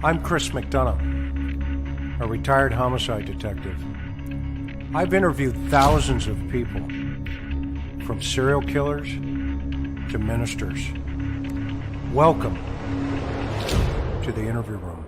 I'm Chris McDonough, a retired homicide detective. I've interviewed thousands of people, from serial killers to ministers. Welcome to the interview room.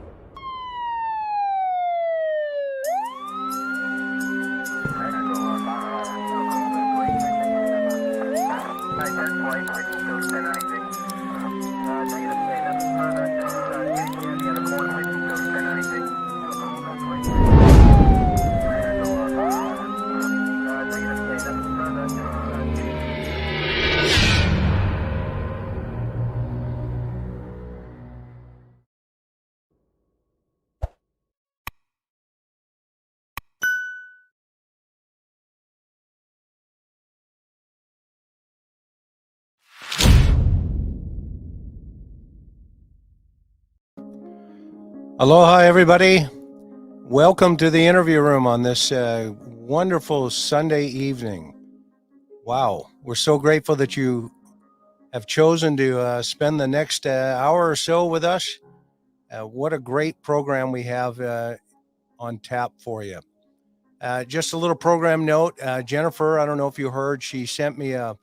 Aloha, everybody. Welcome to the interview room on this wonderful Sunday evening. Wow, we're so grateful that you have chosen to spend the next hour or so with us. What a great program we have on tap for you. Just a little program note. Jennifer, I don't know if you heard, she sent me an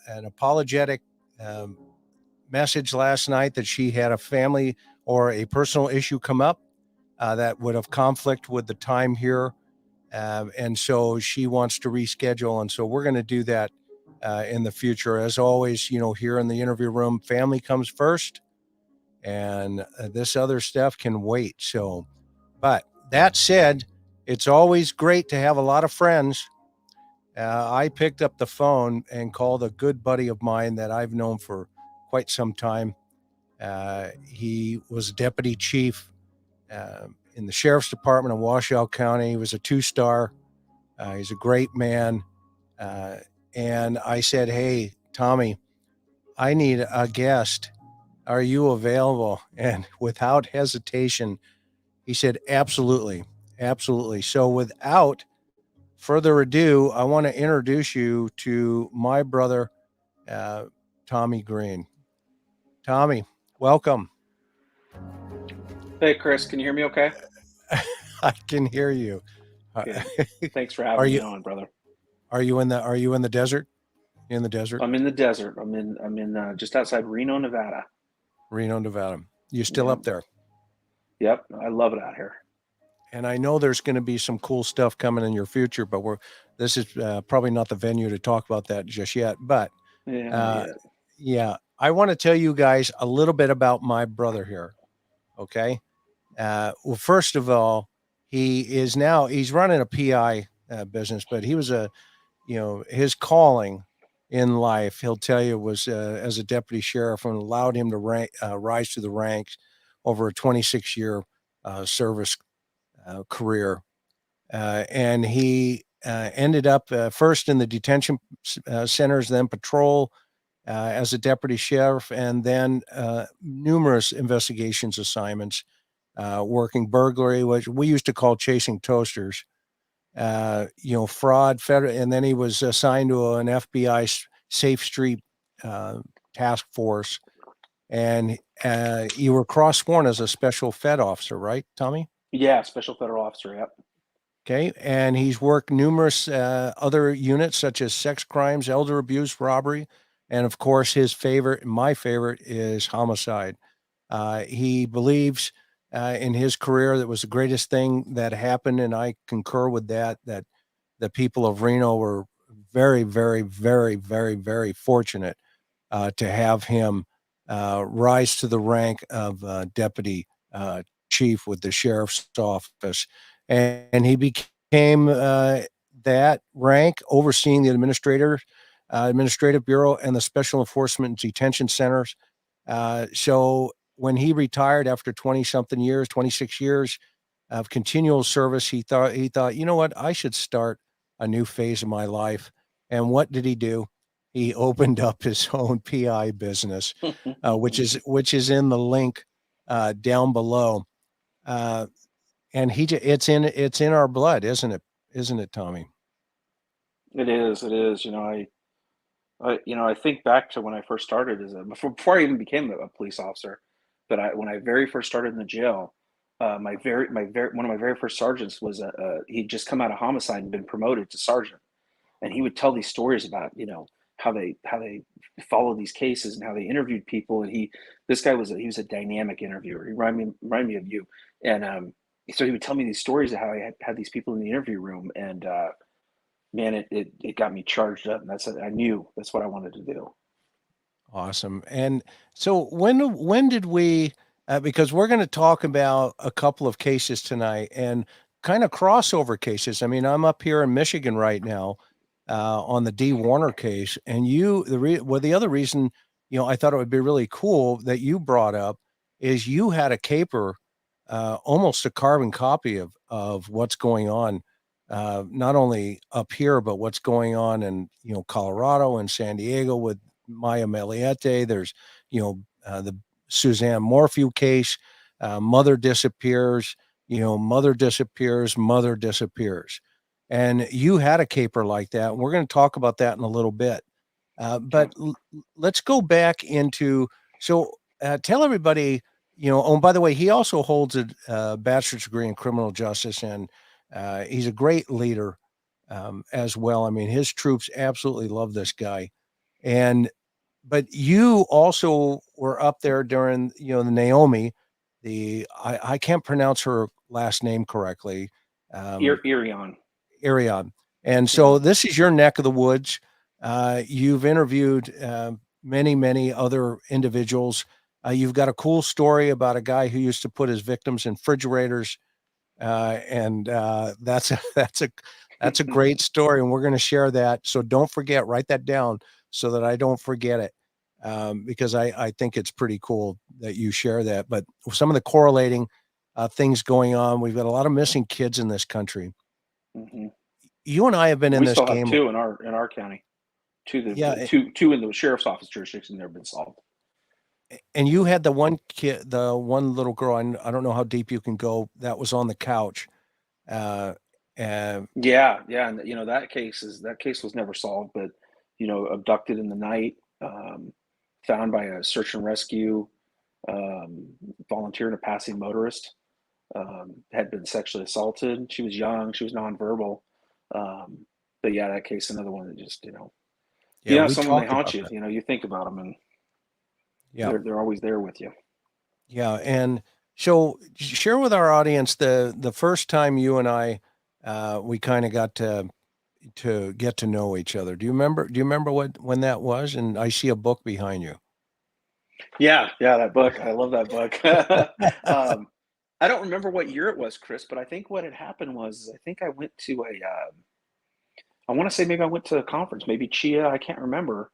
apologetic message last night that she had a family or a personal issue come up that would have conflict with the time here. And so she wants to reschedule. And so we're going to do that in the future. As always, you know, here in the interview room, family comes first and this other stuff can wait. So, but that said, it's always great to have a lot of friends. I picked up the phone and called a good buddy of mine that I've known for quite some time. He was deputy chief in the sheriff's department of Washoe County. He was a 2-star. He's a great man. And I said, hey, Tommy, I need a guest. Are you available? And without hesitation, he said, absolutely, absolutely. So without further ado, I want to introduce you to my brother, Tommy Green. Tommy, welcome. Hey, Chris, can you hear me okay? I can hear you. Good. Thanks for Are having me you on, brother. are you in the desert? In the desert? I'm in the desert. I'm in just outside Reno, Nevada. Reno, Nevada. You still Yep. up there? Yep. I love it out here. And I know there's going to be some cool stuff coming in your future, but this is probably not the venue to talk about that just yet. But Yeah, not uh, yet. yeah, I want to tell you guys a little bit about my brother here. Okay. Well, first of all, he's running a PI business, but he was his calling in life, he'll tell you, was as a deputy sheriff, and allowed him to rise to the ranks over a 26-year service career. And he ended up first in the detention centers, then patrol as a deputy sheriff, and then numerous investigations assignments, working burglary, which we used to call chasing toasters, fraud, federal, and then he was assigned to an FBI Safe Street task force. And you were cross sworn as a special Fed officer, right, Tommy? Yeah, special federal officer. Yep. Okay. And he's worked numerous other units such as sex crimes, elder abuse, robbery, and of course, my favorite, is homicide. He believes in his career that was the greatest thing that happened, and I concur with that. That the people of Reno were very, very, very, very, very fortunate to have him rise to the rank of deputy chief with the sheriff's office. And he became that rank, overseeing the administrative bureau and the special enforcement and detention centers. So when he retired after 20 something years, 26 years of continual service, he thought, you know what, I should start a new phase of my life. And what did he do? He opened up his own PI business, which is in the link down below. Uh, and it's in our blood, isn't it? Isn't it, Tommy? It is. It is. I think back to when I first started before I even became a police officer. But when I very first started in the jail, one of my very first sergeants was he'd just come out of homicide and been promoted to sergeant, and he would tell these stories about how they followed these cases and how they interviewed people. And this guy he was a dynamic interviewer. He reminded me of you. And so he would tell me these stories of how I had these people in the interview room, and man, it got me charged up. And I knew that's what I wanted to do. Awesome. And so when did we because we're going to talk about a couple of cases tonight and kind of crossover cases. I mean, I'm up here in Michigan right now on the D Warner case, and the other reason, I thought it would be really cool that you brought up is you had a caper, almost a carbon copy of what's going on, not only up here but what's going on in Colorado and San Diego with Maya Meliette. There's, the Suzanne Morphew case. Mother disappears. Mother disappears. Mother disappears. And you had a caper like that. And we're going to talk about that in a little bit. But let's go back into tell everybody, oh, and by the way, he also holds a bachelor's degree in criminal justice, and he's a great leader as well. I mean, his troops absolutely love this guy. But you also were up there during, the Naomi, I can't pronounce her last name correctly. Irion. Irion. And so this is your neck of the woods. You've interviewed many, many other individuals. You've got a cool story about a guy who used to put his victims in refrigerators. And that's a great story. And we're going to share that. So don't forget, write that down so that I don't forget it. Because I think it's pretty cool that you share that. But some of the correlating things going on, we've got a lot of missing kids in this country. Mm-hmm. You and I have been in this game. We still have two in our county. Two in the sheriff's office jurisdiction that have been solved. And you had the one kid, the one little girl. I don't know how deep you can go. That was on the couch. Yeah, and that case was never solved, but abducted in the night, found by a search and rescue, volunteered a passing motorist, had been sexually assaulted. She was young, she was nonverbal, but yeah, that case, another one that just someone, they haunt you. You think about them, and they're always there with you. Yeah, and so share with our audience the first time you and I we kind of got to get to know each other. Do you remember when that was? And I see a book behind you. Yeah, that book. I love that book. I don't remember what year it was, Chris, but I think what had happened was I think I went to I want to say maybe I went to a conference, maybe Chia, I can't remember,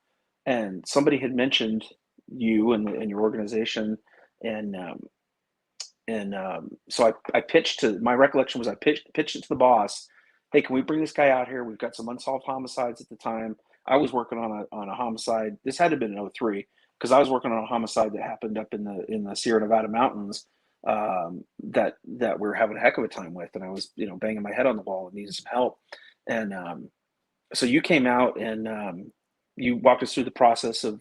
and somebody had mentioned you and your organization, and so I pitched to, my recollection was I pitched it to the boss. Hey, can we bring this guy out here? We've got some unsolved homicides at the time. I was working on a homicide. This had to have been in '03 because I was working on a homicide that happened up in the Sierra Nevada mountains, that we were having a heck of a time with, and I was banging my head on the wall and needed some help. And so you came out and you walked us through the process of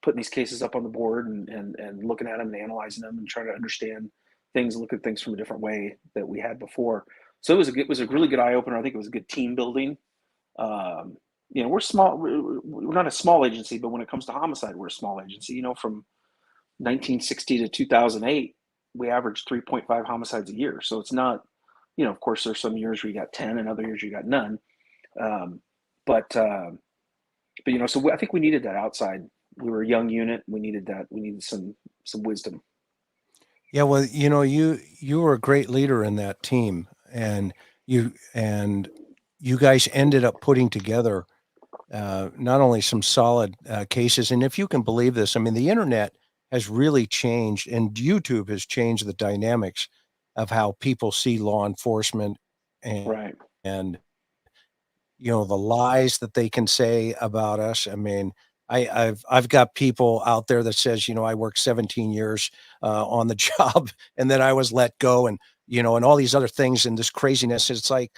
putting these cases up on the board and looking at them and analyzing them and trying to understand things, look at things from a different way that we had before. So it was a really good eye opener. I think it was a good team building. We're small. We're not a small agency, but when it comes to homicide, we're a small agency. From 1960 to 2008, we averaged 3.5 homicides a year. So it's not, of course, there's some years where you got 10 and other years you got none. So I think we needed that outside. We were a young unit. We needed that. We needed some wisdom. Yeah, well, you were a great leader in that team, and you guys ended up putting together not only some solid cases, and if you can believe this, I mean, the internet has really changed, and YouTube has changed the dynamics of how people see law enforcement, Right. And the lies that they can say about us. I mean, I've got people out there that says, I worked 17 years on the job and then I was let go, and and all these other things and this craziness. It's like,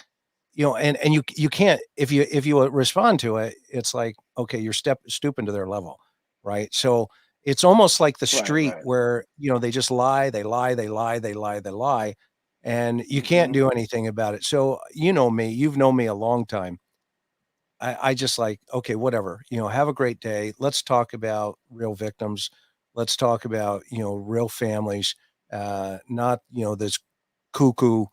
and you can't, if you respond to it, it's like, okay, you're stooping to their level, right? So it's almost like the Right, street right. where, they just lie, they lie, they lie, they lie, they lie, and you can't do anything about it. So, you know me, you've known me a long time. I just like, okay, whatever, have a great day. Let's talk about real victims. Let's talk about, real families, not, this cuckoo,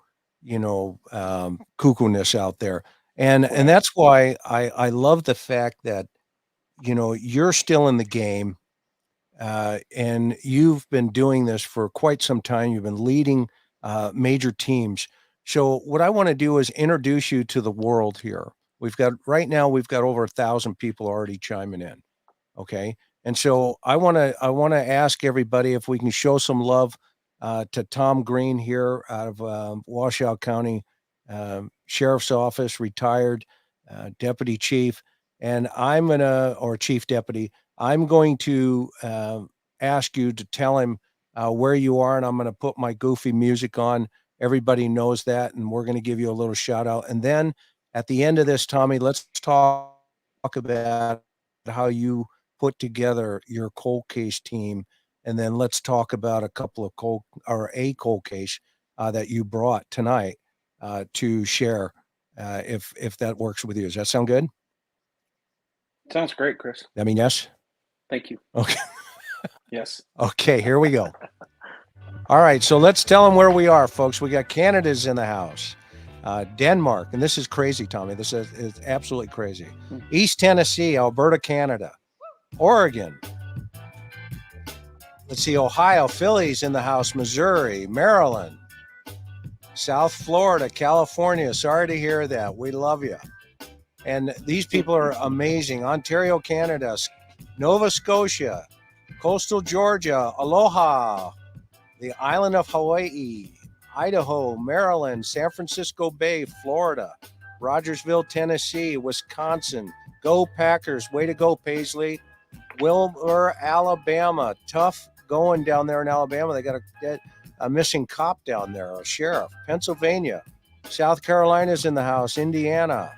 cuckoo-ness out there. And Right. that's why I love the fact that, you're still in the game, and you've been doing this for quite some time. You've been leading major teams. So, what I want to do is introduce you to the world here. Right now, we've got over 1,000 people already chiming in. Okay. And so I want to ask everybody if we can show some love to Tom Green here out of Washoe County Sheriff's Office, retired deputy chief. And or chief deputy, I'm going to ask you to tell him where you are, and I'm going to put my goofy music on. Everybody knows that, and we're going to give you a little shout out. And then at the end of this, Tommy, let's talk about how you put together your cold case team, and then let's talk about a cold case that you brought tonight to share, if that works with you. Does that sound good? Sounds great, Chris. I mean, yes. Thank you. Okay. Yes. Okay. Here we go. All right. So let's tell them where we are, folks. We got Canada's in the house. Denmark, and this is crazy, Tommy. This is absolutely crazy. East Tennessee, Alberta, Canada, Oregon. Let's see, Ohio, Philly's in the house, Missouri, Maryland, South Florida, California. Sorry to hear that. We love you. And these people are amazing. Ontario, Canada, Nova Scotia, coastal Georgia, Aloha, the island of Hawaii, Idaho, Maryland, San Francisco Bay, Florida, Rogersville, Tennessee, Wisconsin. Go Packers. Way to go, Paisley. Wilbur, Alabama. Tough going down there in Alabama. They got a missing cop down there, a sheriff. Pennsylvania. South Carolina's in the house. Indiana.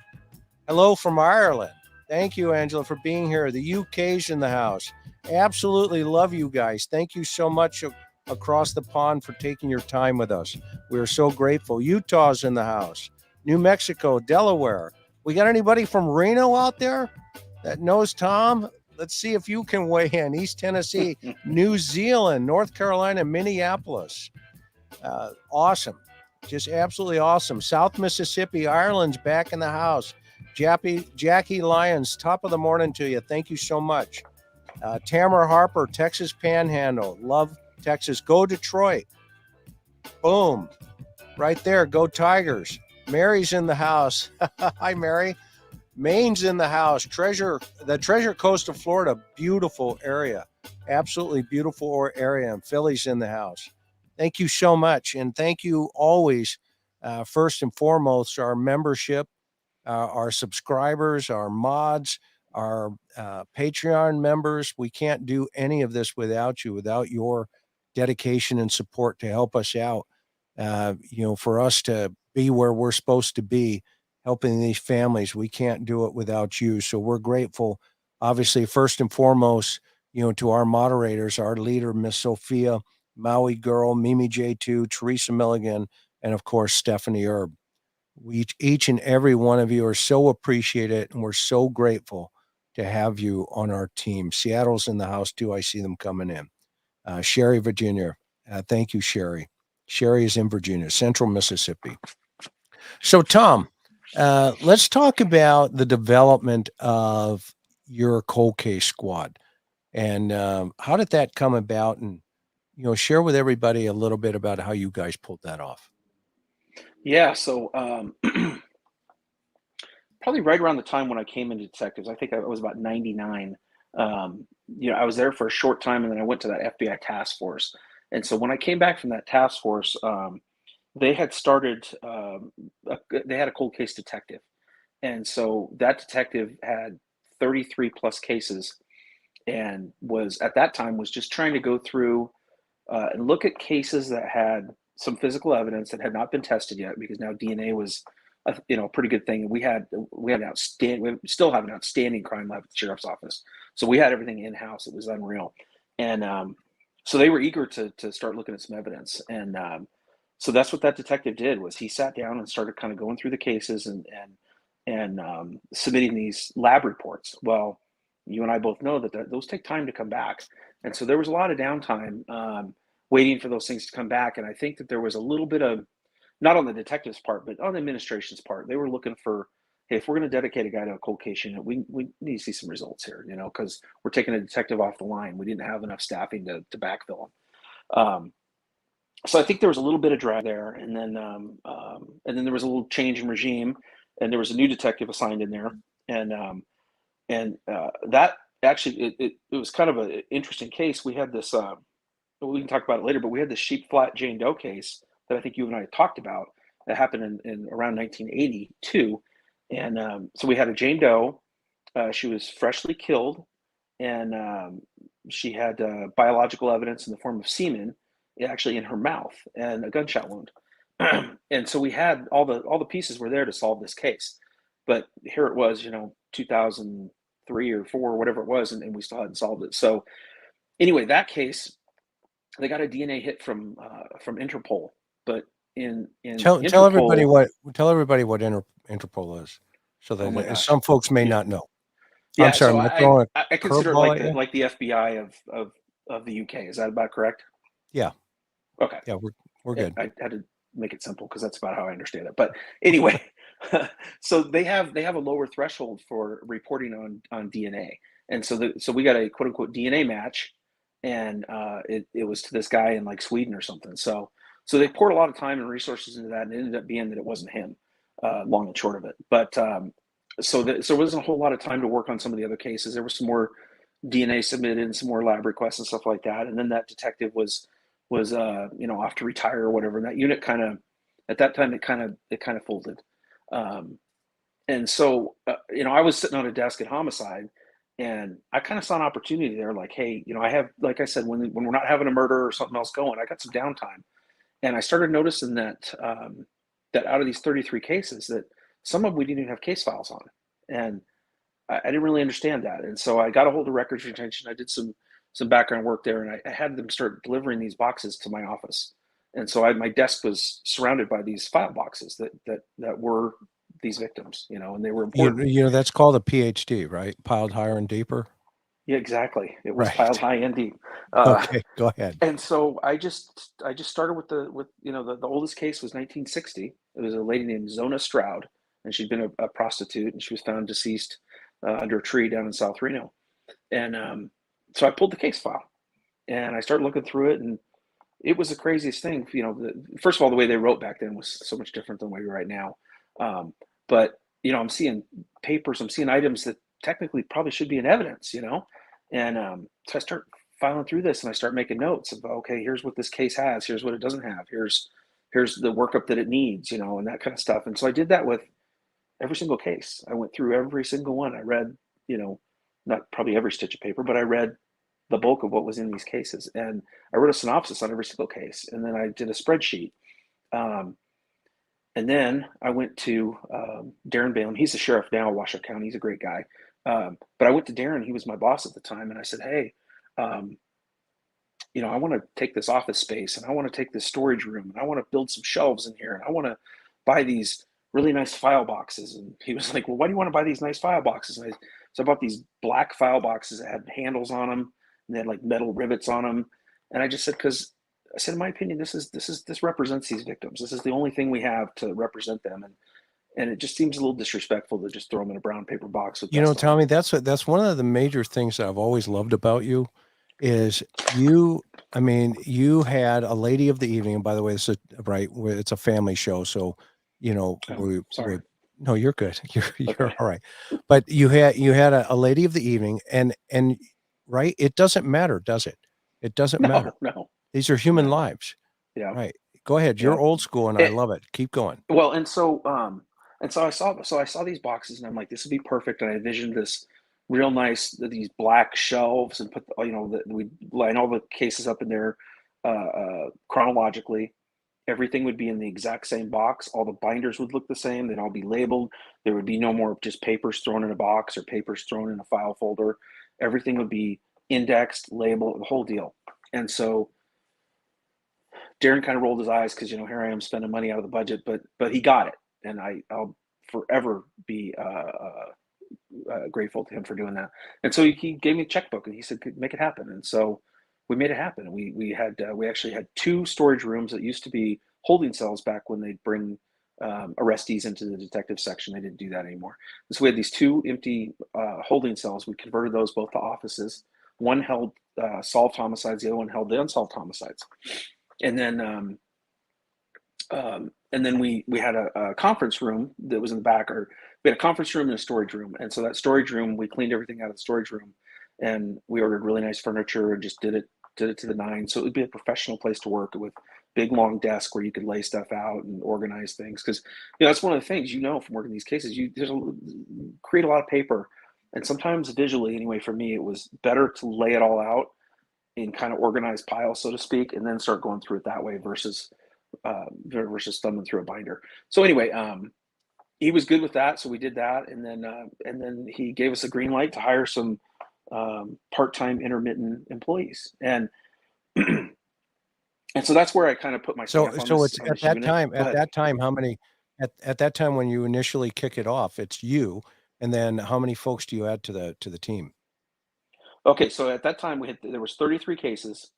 Hello from Ireland. Thank you, Angela, for being here. The UK's in the house. Absolutely love you guys. Thank you so much across the pond for taking your time with us. We are so grateful. Utah's in the house. New Mexico, Delaware. We got anybody from Reno out there that knows Tom? Let's see if you can weigh in. East Tennessee, New Zealand, North Carolina, Minneapolis. Awesome. Just absolutely awesome. South Mississippi, Ireland's back in the house. Jackie Lyons, top of the morning to you. Thank you so much. Tamara Harper, Texas Panhandle. Love Texas. Go Detroit. Boom. Right there. Go Tigers. Mary's in the house. Hi, Mary. Maine's in the house. The Treasure Coast of Florida. Beautiful area. Absolutely beautiful area. And Philly's in the house. Thank you so much. And thank you always, first and foremost, our membership, our subscribers, our mods, our Patreon members. We can't do any of this without you, without your dedication and support to help us out. For us to be where we're supposed to be, helping these families, we can't do it without you. So we're grateful, obviously, first and foremost, to our moderators, our leader, Miss Sophia, Maui Girl, Mimi J2, Teresa Milligan, and of course, Stephanie Erb. Each and every one of you are so appreciated, and we're so grateful to have you on our team. Seattle's in the house too. I see them coming in. Sherry, Virginia. Thank you, Sherry. Sherry is in Virginia, Central Mississippi. So, Tom, let's talk about the development of your cold case squad, and how did that come about? And share with everybody a little bit about how you guys pulled that off. Yeah. So probably right around the time when I came into detectives, I think I was about 99. I was there for a short time, and then I went to that FBI task force. And so when I came back from that task force, they had started, they had a cold case detective. And so that detective had 33 plus cases, and was at that time was just trying to go through and look at cases that had some physical evidence that had not been tested yet, because now DNA was a pretty good thing. We still have an outstanding crime lab at the sheriff's office, so we had everything in house. It was unreal. And so they were eager to start looking at some evidence. And so that's what that detective did, was he sat down and started kind of going through the cases and submitting these lab reports. Well, you and I both know that those take time to come back. And so there was a lot of downtime waiting for those things to come back. And I think that there was a little bit of, not on the detective's part, but on the administration's part, they were looking for, hey, if we're going to dedicate a guy to a cold case unit, we need to see some results here, because we're taking a detective off the line. We didn't have enough staffing to backfill him. So I think there was a little bit of drag there, and then there was a little change in regime, and there was a new detective assigned in there, and that actually it was kind of an interesting case. We had this. We can talk about it later, but we had the Sheep Flat Jane Doe case that I think you and I talked about that happened in around 1982, and so we had a Jane Doe. She was freshly killed, and she had biological evidence in the form of semen, actually in her mouth, and a gunshot wound. And so we had all the pieces were there to solve this case, but here it was, 2003 or four, or whatever it was, and we still hadn't solved it. So anyway, that case, they got a DNA hit from Interpol, but in Tell Interpol, everybody what Interpol is, so oh my that gosh, some folks may yeah, not know. I'm yeah. sorry, So am I throwing I a consider it curveball like at you? the FBI of the UK. Is that about correct? Yeah, Okay. yeah, we're good. I had to make it simple because that's about how I understand it. But anyway, so they have a lower threshold for reporting on DNA, and so we got a quote unquote DNA match, and it was to this guy in like Sweden or something. So they poured a lot of time and resources into that, and it ended up being that it wasn't him, long and short of it. But so there wasn't a whole lot of time to work on some of the other cases. There was some more DNA submitted and some more lab requests and stuff like that, and then that detective was off to retire or whatever. And that unit kind of, at that time, it kind of folded. Um, and so, I was sitting on a desk at homicide, and I kind of saw an opportunity there. Like, hey, I have, like I said, when we're not having a murder or something else going, I got some downtime, and I started noticing that that out of these 33 cases, that some of them we didn't even have case files on, and I didn't really understand that. And so I got a hold of records retention. I did some background work there, and I had them start delivering these boxes to my office. And so my desk was surrounded by these file boxes that were these victims, and they were important. That's called a PhD, right? Piled higher and deeper. Yeah, exactly. It was piled Right. high and deep. Uh, Okay, go ahead. and so I just started with the oldest case was 1960. It was a lady named Zona Stroud, and she'd been a prostitute, and she was found deceased under a tree down in South Reno. And so I pulled the case file, and I started looking through it, and it was the craziest thing. First of all, the way they wrote back then was so much different than the way we write now. But I'm seeing papers, I'm seeing items that technically probably should be in evidence, and so I start filing through this, and I start making notes of, okay, here's what this case has, here's what it doesn't have, here's the workup that it needs, and that kind of stuff. And so I did that with every single case. I went through every single one. I read, not probably every stitch of paper, but I read the bulk of what was in these cases. And I wrote a synopsis on every single case. And then I did a spreadsheet. Um, and then I went to Darren Balaam. He's the sheriff now of Washoe County. He's a great guy. But I went to Darren. He was my boss at the time. And I said, hey, um, I want to take this office space, and I want to take this storage room, and I want to build some shelves in here, and I want to buy these really nice file boxes. And he was like, well, why do you want to buy these nice file boxes? So I bought these black file boxes that had handles on them, and they had like metal rivets on them. And I just said, because I said, in my opinion, this represents these victims. This is the only thing we have to represent them. And it just seems a little disrespectful to just throw them in a brown paper box with dust on them. Tommy, that's one of the major things that I've always loved about you is you. I mean, you had a lady of the evening, and by the way, this is right. It's a family show, so Oh, sorry. no, you're good. You're Okay. all right. But you had a lady of the evening, and right, it doesn't matter, does it? It doesn't matter. No, no, These are human no. lives, Yeah. right? Go ahead. Yeah. You're old school, and I It, love it. Keep going. Well, and so I saw these boxes, and I'm like, this would be perfect. And I envisioned this real nice, these black shelves, and put we line all the cases up in there chronologically. Everything would be in the exact same box. All the binders would look the same. They'd all be labeled. There would be no more just papers thrown in a box or papers thrown in a file folder. Everything would be indexed, label, the whole deal. And so Darren kind of rolled his eyes because, here I am spending money out of the budget, but he got it. And I'll forever be grateful to him for doing that. And so he gave me a checkbook and he said, make it happen. And so we made it happen. We actually had 2 storage rooms that used to be holding cells back when they'd bring arrestees into the detective section. They didn't do that anymore. And so we had these 2 empty holding cells. We converted those both to offices. One held solved homicides. The other one held the unsolved homicides. And then we had a conference room that was in the back, or we had a conference room and a storage room. And so that storage room, we cleaned everything out of the storage room, and we ordered really nice furniture and just did it to the nine. So it would be a professional place to work with big long desk where you could lay stuff out and organize things. Because that's one of the things from working these cases. You create a lot of paper, and sometimes visually, anyway, for me, it was better to lay it all out in kind of organized piles, so to speak, and then start going through it that way versus thumbing through a binder. So anyway, he was good with that, so we did that, and then he gave us a green light to hire some part-time intermittent employees, and and so that's where I kind of put my stamp on So this, it's on at this that unit. time. Go At ahead. that time, how many? At that time when you initially kick it off, it's you, and then how many folks do you add to the team? Okay, so at that time there was 33 cases,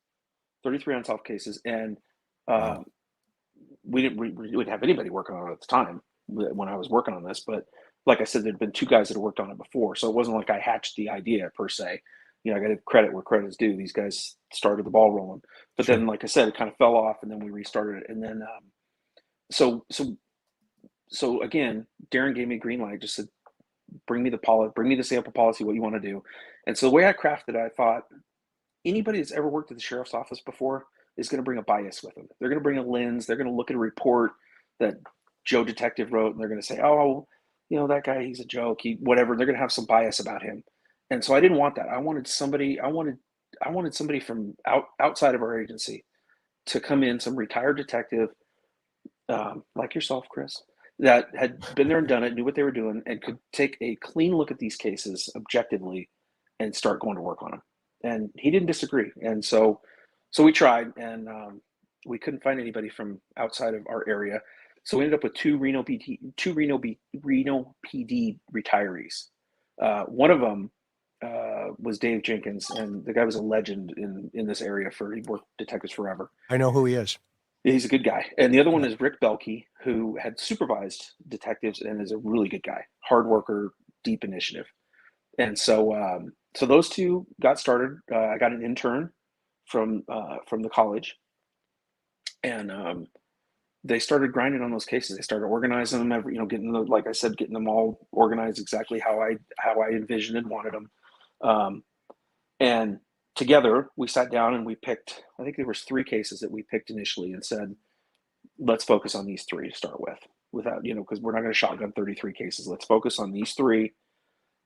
33 unsolved cases, and Wow. we didn't have anybody working on it at the time when I was working on this. But like I said, there'd been 2 guys that had worked on it before, so it wasn't like I hatched the idea per se. I got to credit where credit's due. These guys started the ball rolling, but Sure. then, like I said, it kind of fell off, and then we restarted it. And then, so again, Darren gave me a green light, just said, bring me the sample policy, what you want to do. And so the way I crafted it, I thought anybody that's ever worked at the sheriff's office before is going to bring a bias with them. They're going to bring a lens. They're going to look at a report that Joe Detective wrote, and they're going to say, oh, that guy, he's a joke. Whatever. They're going to have some bias about him. And so I didn't want that. I wanted somebody from outside of our agency to come in, some retired detective, like yourself, Chris, that had been there and done it, knew what they were doing, and could take a clean look at these cases objectively and start going to work on them. And he didn't disagree. And so we tried, and we couldn't find anybody from outside of our area. So we ended up with 2 Reno PD retirees. One of them was Dave Jenkins, and the guy was a legend in this area. He worked detectives forever. I know who he is. He's a good guy. And the other one Yeah. is Rick Belkey, who had supervised detectives and is a really good guy, hard worker, deep initiative. And so those 2 got started. I got an intern from the college, and they started grinding on those cases. They started organizing them, like I said, getting them all organized exactly how I envisioned and wanted them. And together we sat down and we picked, I think there was 3 cases that we picked initially and said, let's focus on these 3 to start with, without, because we're not going to shotgun 33 cases. Let's focus on these 3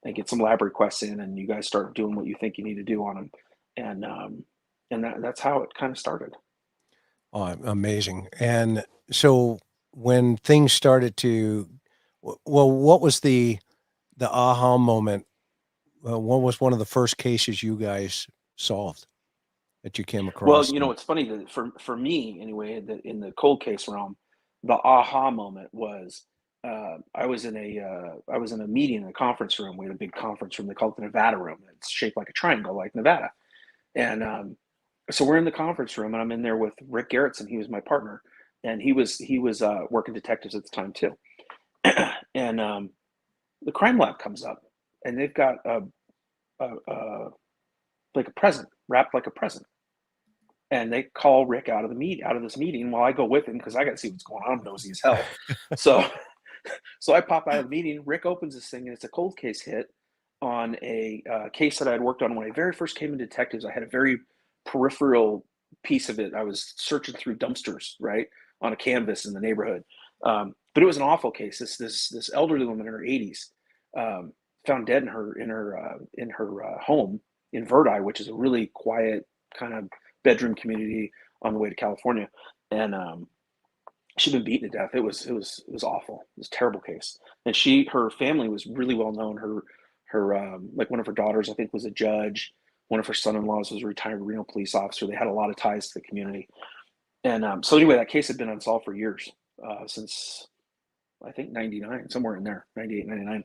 and get some lab requests in, and you guys start doing what you think you need to do on them. And that's how it kind of started. Oh, amazing. And so when things started to, well, what was the aha moment? What was one of the first cases you guys solved that you came Well, across? it's funny that for me anyway, in the cold case realm, the aha moment was I was in a meeting in a conference room. We had a big conference room. They call it the Nevada room. It's shaped like a triangle, like Nevada. And so we're in the conference room, and I'm in there with Rick Garrettson. He was my partner, and he was working detectives at the time too. And the crime lab comes up, and they've got like a present wrapped like a present. And they call Rick out of this meeting while I go with him because I got to see what's going on. I'm nosy as hell. So I pop out of the meeting. Rick opens this thing, and it's a cold case hit on a case that I had worked on when I very first came into detectives. I had a very peripheral piece of it. I was searching through dumpsters, right, on a canvas in the neighborhood. But it was an awful case. This elderly woman in her 80s, found dead in her home in Verdi, which is a really quiet kind of bedroom community on the way to California, and she'd been beaten to death. It was awful. It was a terrible case. And her family was really well known. Her like one of her daughters, I think, was a judge. One of her son-in-laws was a retired Reno police officer. They had a lot of ties to the community. And so anyway, that case had been unsolved for years, since I think 99, somewhere in there, 98, 99.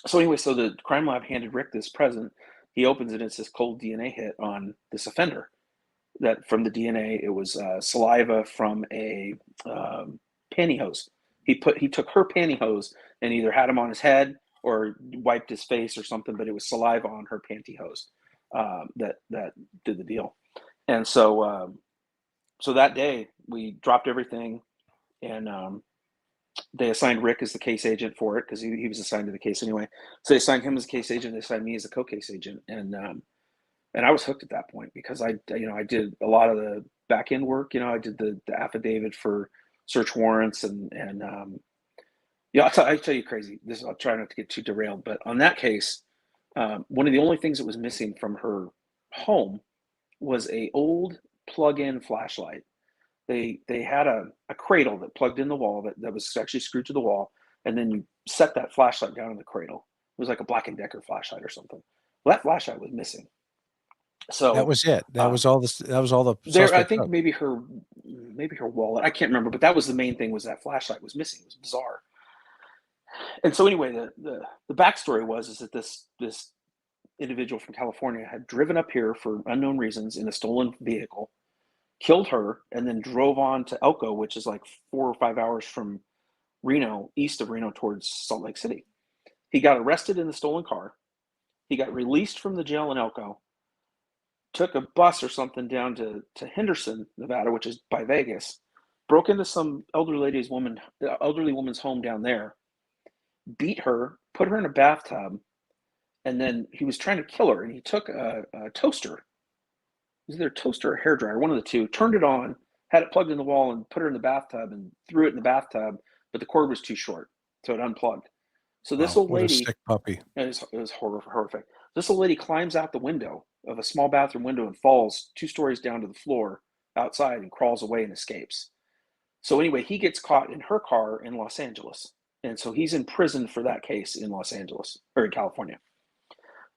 So anyway, so the crime lab handed Rick this present. He opens it, and it's this cold DNA hit on this offender. That from the DNA, it was saliva from a pantyhose. He took her pantyhose and either had him on his head or wiped his face or something, but it was saliva on her pantyhose that did the deal. And so so that day we dropped everything, and they assigned Rick as the case agent for it because he was assigned to the case anyway. So they assigned him as a case agent. They assigned me as a co-case agent, and I was hooked at that point because I did a lot of the back end work. I did the affidavit for search warrants and I'll tell you crazy. I'll try not to get too derailed, but on that case, one of the only things that was missing from her home was a old plug-in flashlight. They had a cradle that plugged in the wall that was actually screwed to the wall, and then you set that flashlight down in the cradle. It was like a Black & Decker flashlight or something. Well, that flashlight was missing. So that was it. That was all the there. I suspect think took. maybe her wallet. I can't remember, but that was the main thing. Was that flashlight was missing? It was bizarre. And so anyway, the backstory was that this individual from California had driven up here for unknown reasons in a stolen vehicle, killed her, and then drove on to Elko, which is like 4 or 5 hours from Reno, east of Reno towards Salt Lake City. He got arrested in the stolen car. He got released from the jail in Elko, took a bus or something down to Henderson, Nevada, which is by Vegas, broke into some elderly woman's home down there, beat her, put her in a bathtub, and then he was trying to kill her, and he took a toaster. It was either a toaster or a hairdryer, one of the two, turned it on, had it plugged in the wall, and put her in the bathtub and threw it in the bathtub, but the cord was too short, so it unplugged. So this old What a lady, sick puppy. it was horrific. This old lady climbs out the window of a small bathroom window and falls 2 stories down to the floor outside and crawls away and escapes. So anyway, he gets caught in her car in Los Angeles. And so he's in prison for that case in Los Angeles, or in California.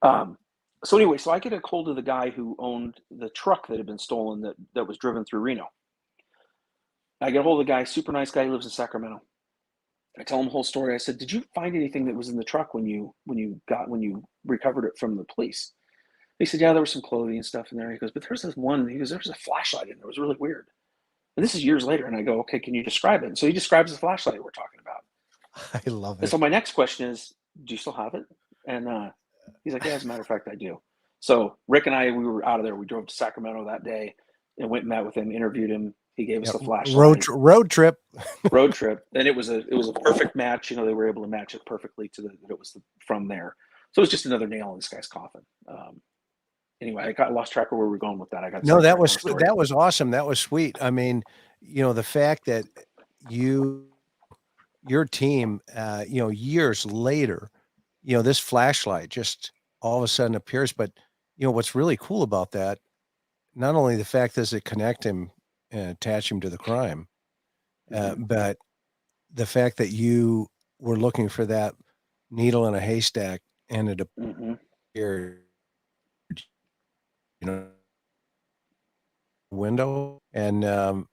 So anyway, so I get a hold of the guy who owned the truck that had been stolen that was driven through Reno. I get a hold of the guy, super nice guy, who lives in Sacramento. I tell him the whole story. I said, "Did you find anything that was in the truck when you recovered it from the police?" He said, "Yeah, there was some clothing and stuff in there." He goes, "But there's this one." He goes, "There was a flashlight in there. It was really weird." And this is years later. And I go, "Okay, can you describe it?" And so he describes the flashlight we're talking about. I love And it. so my next question is, "Do you still have it?" And he's like, "Yeah, as a matter of fact, I do." So Rick and I, we were out of there. We drove to Sacramento that day and went and met with him, interviewed him. He gave us the flashlight. Road trip. Road trip. And it was a perfect match. They were able to match it perfectly that it was from there. So it was just another nail in this guy's coffin. Anyway, I lost track of where we were going with that. That was awesome. That was sweet. I mean, the fact that your team, years later, this flashlight just all of a sudden appears. But what's really cool about that, not only the fact does it connect him and attach him to the crime, but the fact that you were looking for that needle in a haystack and it appeared, window. And I'm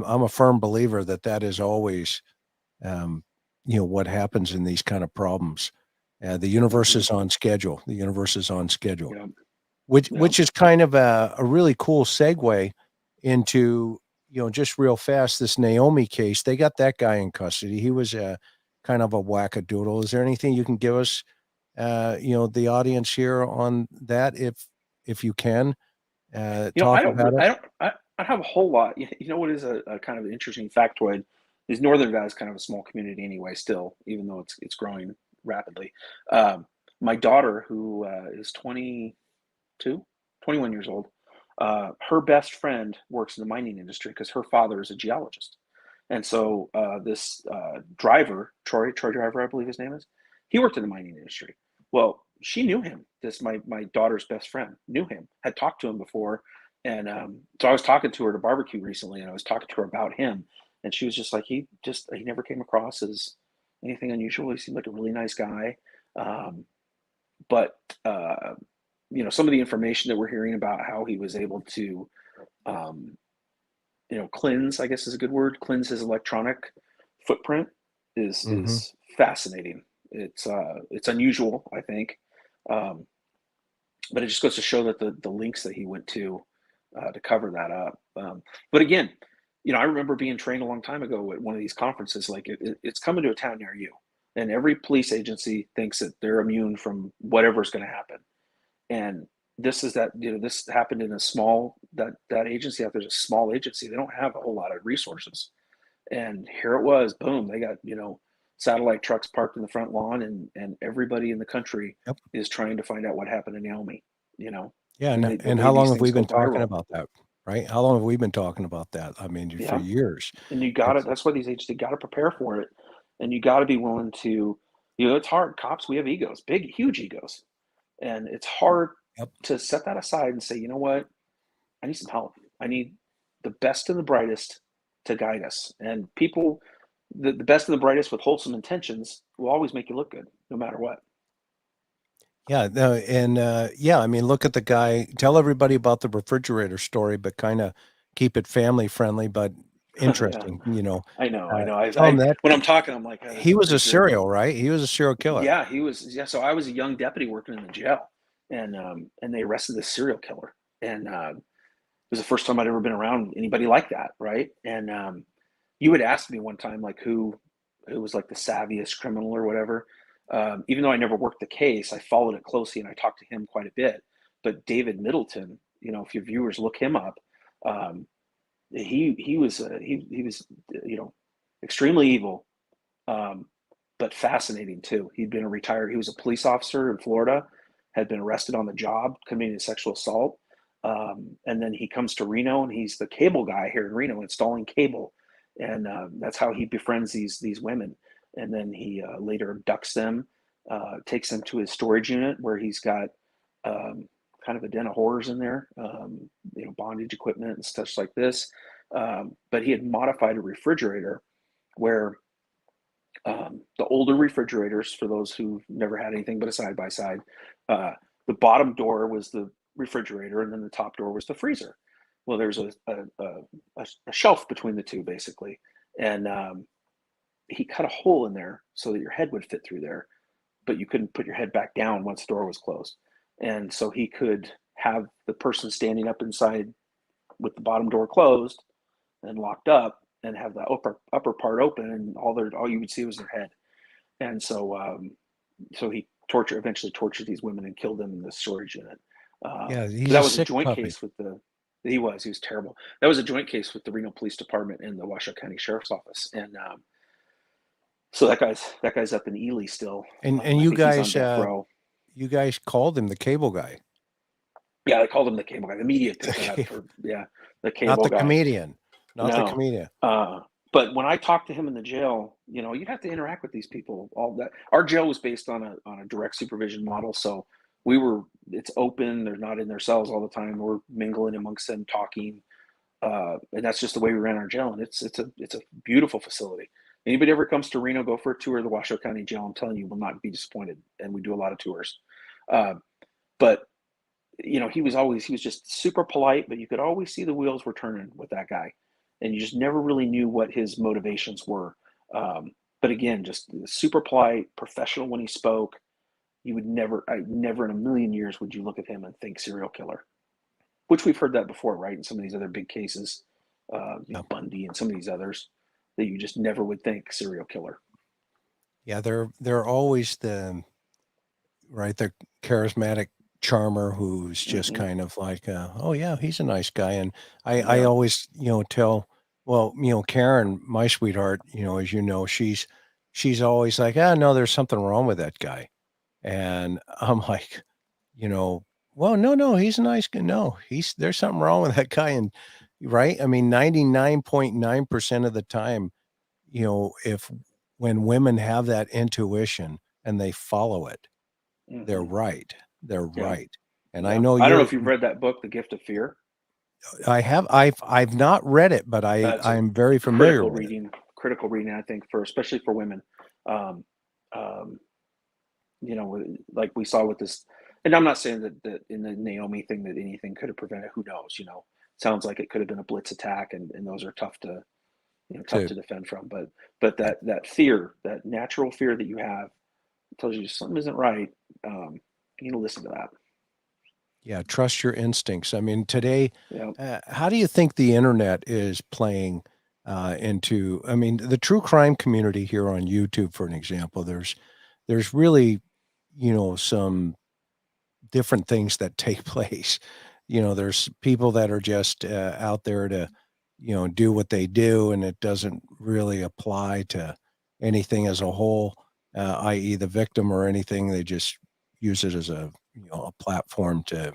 a firm believer that is always what happens in these kind of problems. The universe is on schedule. The universe is on schedule. Yeah. Which is kind of a really cool segue into, just real fast, this Naomi case. They got that guy in custody. He was a kind of a wackadoodle. Is there anything you can give us, the audience here on that, if you can, talk about it? I don't have a whole lot. What is a kind of interesting factoid is Northern Nevada is kind of a small community anyway, still, even though it's growing rapidly. My daughter, who is 21 years old, her best friend works in the mining industry because her father is a geologist. And so this driver, Troy Driver, I believe his name is, he worked in the mining industry. Well, she knew him. My daughter's best friend knew him, had talked to him before. And so I was talking to her at a barbecue recently, and I was talking to her about him. And she was just like, he never came across as anything unusual. He seemed like a really nice guy. but some of the information that we're hearing about how he was able to, um, cleanse, I guess is a good word, cleanse his electronic footprint Mm-hmm. is fascinating. It's unusual, I think, um, but it just goes to show that the links that he went to cover that up. But again, I remember being trained a long time ago at one of these conferences. Like it's coming to a town near you, and every police agency thinks that they're immune from whatever's going to happen. And this is that this happened in a small that agency out there's a small agency. They don't have a whole lot of resources, and here it was. Boom! They got satellite trucks parked in the front lawn, and everybody in the country Yep. is trying to find out what happened to Naomi. Yeah. And And, the and way how long these have things we go been talking viral. about that? Right? How long have we been talking about that? I mean, for Yeah, years. and you got it. It's That's why these agencies got to prepare for it, and you got to be willing to. It's hard. Cops, we have egos, big, huge egos, and it's hard Yep. to set that aside and say, you know what, I need some help. I need the best and the brightest to guide us. And people, the best and the brightest with wholesome intentions will always make you look good, no matter what. Yeah, no, and yeah, I mean, look at the guy. Tell everybody about the refrigerator story, but kind of keep it family friendly, but Yeah, interesting. I know, I know. Tell him that When I'm talking, I'm like, oh, this he was a pretty good. serial, right? He was a serial killer. Yeah, he was. Yeah, so I was a young deputy working in the jail, and they arrested this serial killer, and it was the first time I'd ever been around anybody like that, right? And you had asked me one time, like who was like the savviest criminal or whatever. Even though I never worked the case, I followed it closely and I talked to him quite a bit. But David Middleton, if your viewers look him up, um, he was extremely evil, um, but fascinating too. He'd been a retired. He was a police officer in Florida, had been arrested on the job committing a sexual assault, and then he comes to Reno and he's the cable guy here in Reno, installing cable, and that's how he befriends these women. And then he later abducts them, takes them to his storage unit where he's got um, kind of a den of horrors in there, bondage equipment and stuff like this. But he had modified a refrigerator where the older refrigerators, for those who've never had anything but a side by side, the bottom door was the refrigerator, and then the top door was the freezer. Well, there's a shelf between the two, basically, and he cut a hole in there so that your head would fit through there, but you couldn't put your head back down once the door was closed, and so he could have the person standing up inside with the bottom door closed and locked up, and have the upper part open, and all you would see was their head. And so he eventually tortured these women and killed them in the storage unit. Yeah, But he's a that was a sick joint puppy. case with he was terrible. That was a joint case with the Reno Police Department and the Washoe County Sheriff's Office, and so that guy's up in Ely still. And I think he's on death row. you guys called him the cable guy. Yeah, they called him the cable guy. The media picked it up Okay. for the Not cable the guy. comedian. Not the No. comedian. But when I talked to him in the jail, you'd have to interact with these people. All that our jail was based on a direct supervision model, so it's open. They're not in their cells all the time. We're mingling amongst them, talking, and that's just the way we ran our jail. And it's a beautiful facility. Anybody ever comes to Reno, go for a tour of the Washoe County Jail. I'm telling you, will not be disappointed. And we do a lot of tours. Uh, but he was just super polite, but you could always see the wheels were turning with that guy, and you just never really knew what his motivations were. But again, just super polite, professional when he spoke. You would never in a million years would you look at him and think serial killer, which we've heard that before, right? In some of these other big cases, Yeah. Bundy and some of these others, that you just never would think serial killer. Yeah, they're always the charismatic charmer who's just Hmm. kind of like, oh yeah, he's a nice guy. And I Yeah. always, tell, well, Karen, my sweetheart, as you know, she's always like, ah, no, there's something wrong with that guy. And I'm like, you know, well, no, he's a nice guy. No, there's something wrong with that guy. And right. I mean, 99.9% of the time, if when women have that intuition and they follow it, they're Hmm. right. They're Yeah. right. And I Yeah. know I don't know if you've read that book, The Gift of Fear. I've not read it, but It's a I'm very familiar critical with it. reading, critical reading, I think, especially for women. Um, um, like we saw with this. And I'm not saying that in the Naomi thing that anything could have prevented. Who knows? Sounds like it could have been a blitz attack, and those are tough to tough To to defend from. But that fear, that natural fear that you have, tells you something isn't right. You need to listen to that. Yeah, trust your instincts. I mean, today, Yeah. how do you think the internet is playing into? I mean, the true crime community here on YouTube, for an example, there's really, some different things that take place. There's people that are just out there to, do what they do, and it doesn't really apply to anything as a whole, i.e., the victim or anything. They just use it as a platform to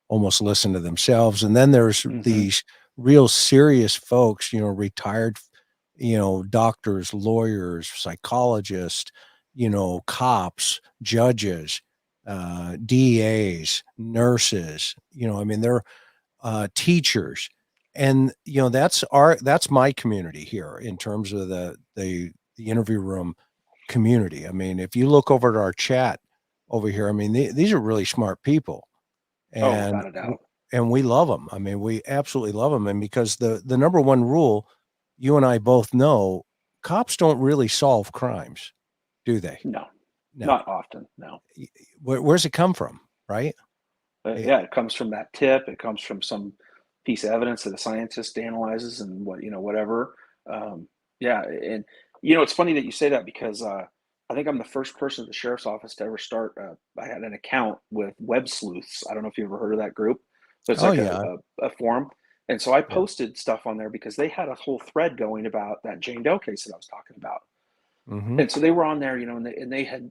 almost listen to themselves. And then there's Mm-hmm. these real serious folks, retired, doctors, lawyers, psychologists, cops, judges, DAs, nurses, I mean, they're teachers. And that's my community here in terms of the interview room community. I mean, if you look over at our chat over here, I mean, these are really smart people, Oh, and without a doubt. we love them. I mean, we absolutely love them, and because the number one rule, you and I both know, cops don't really solve crimes, do they? No, No. not often. No. Where's it come from, right? Yeah, it comes from that tip. It comes from some piece of evidence that a scientist analyzes, and whatever. Yeah, and it's funny that you say that, because I think I'm the first person at the sheriff's office to ever start. I had an account with Web Sleuths. I don't know if you ever heard of that group, but it's Oh like yeah, a forum. And so I yeah. posted stuff on there because they had a whole thread going about that Jane Doe case that I was talking about. Hmm. And so they were on there, and they had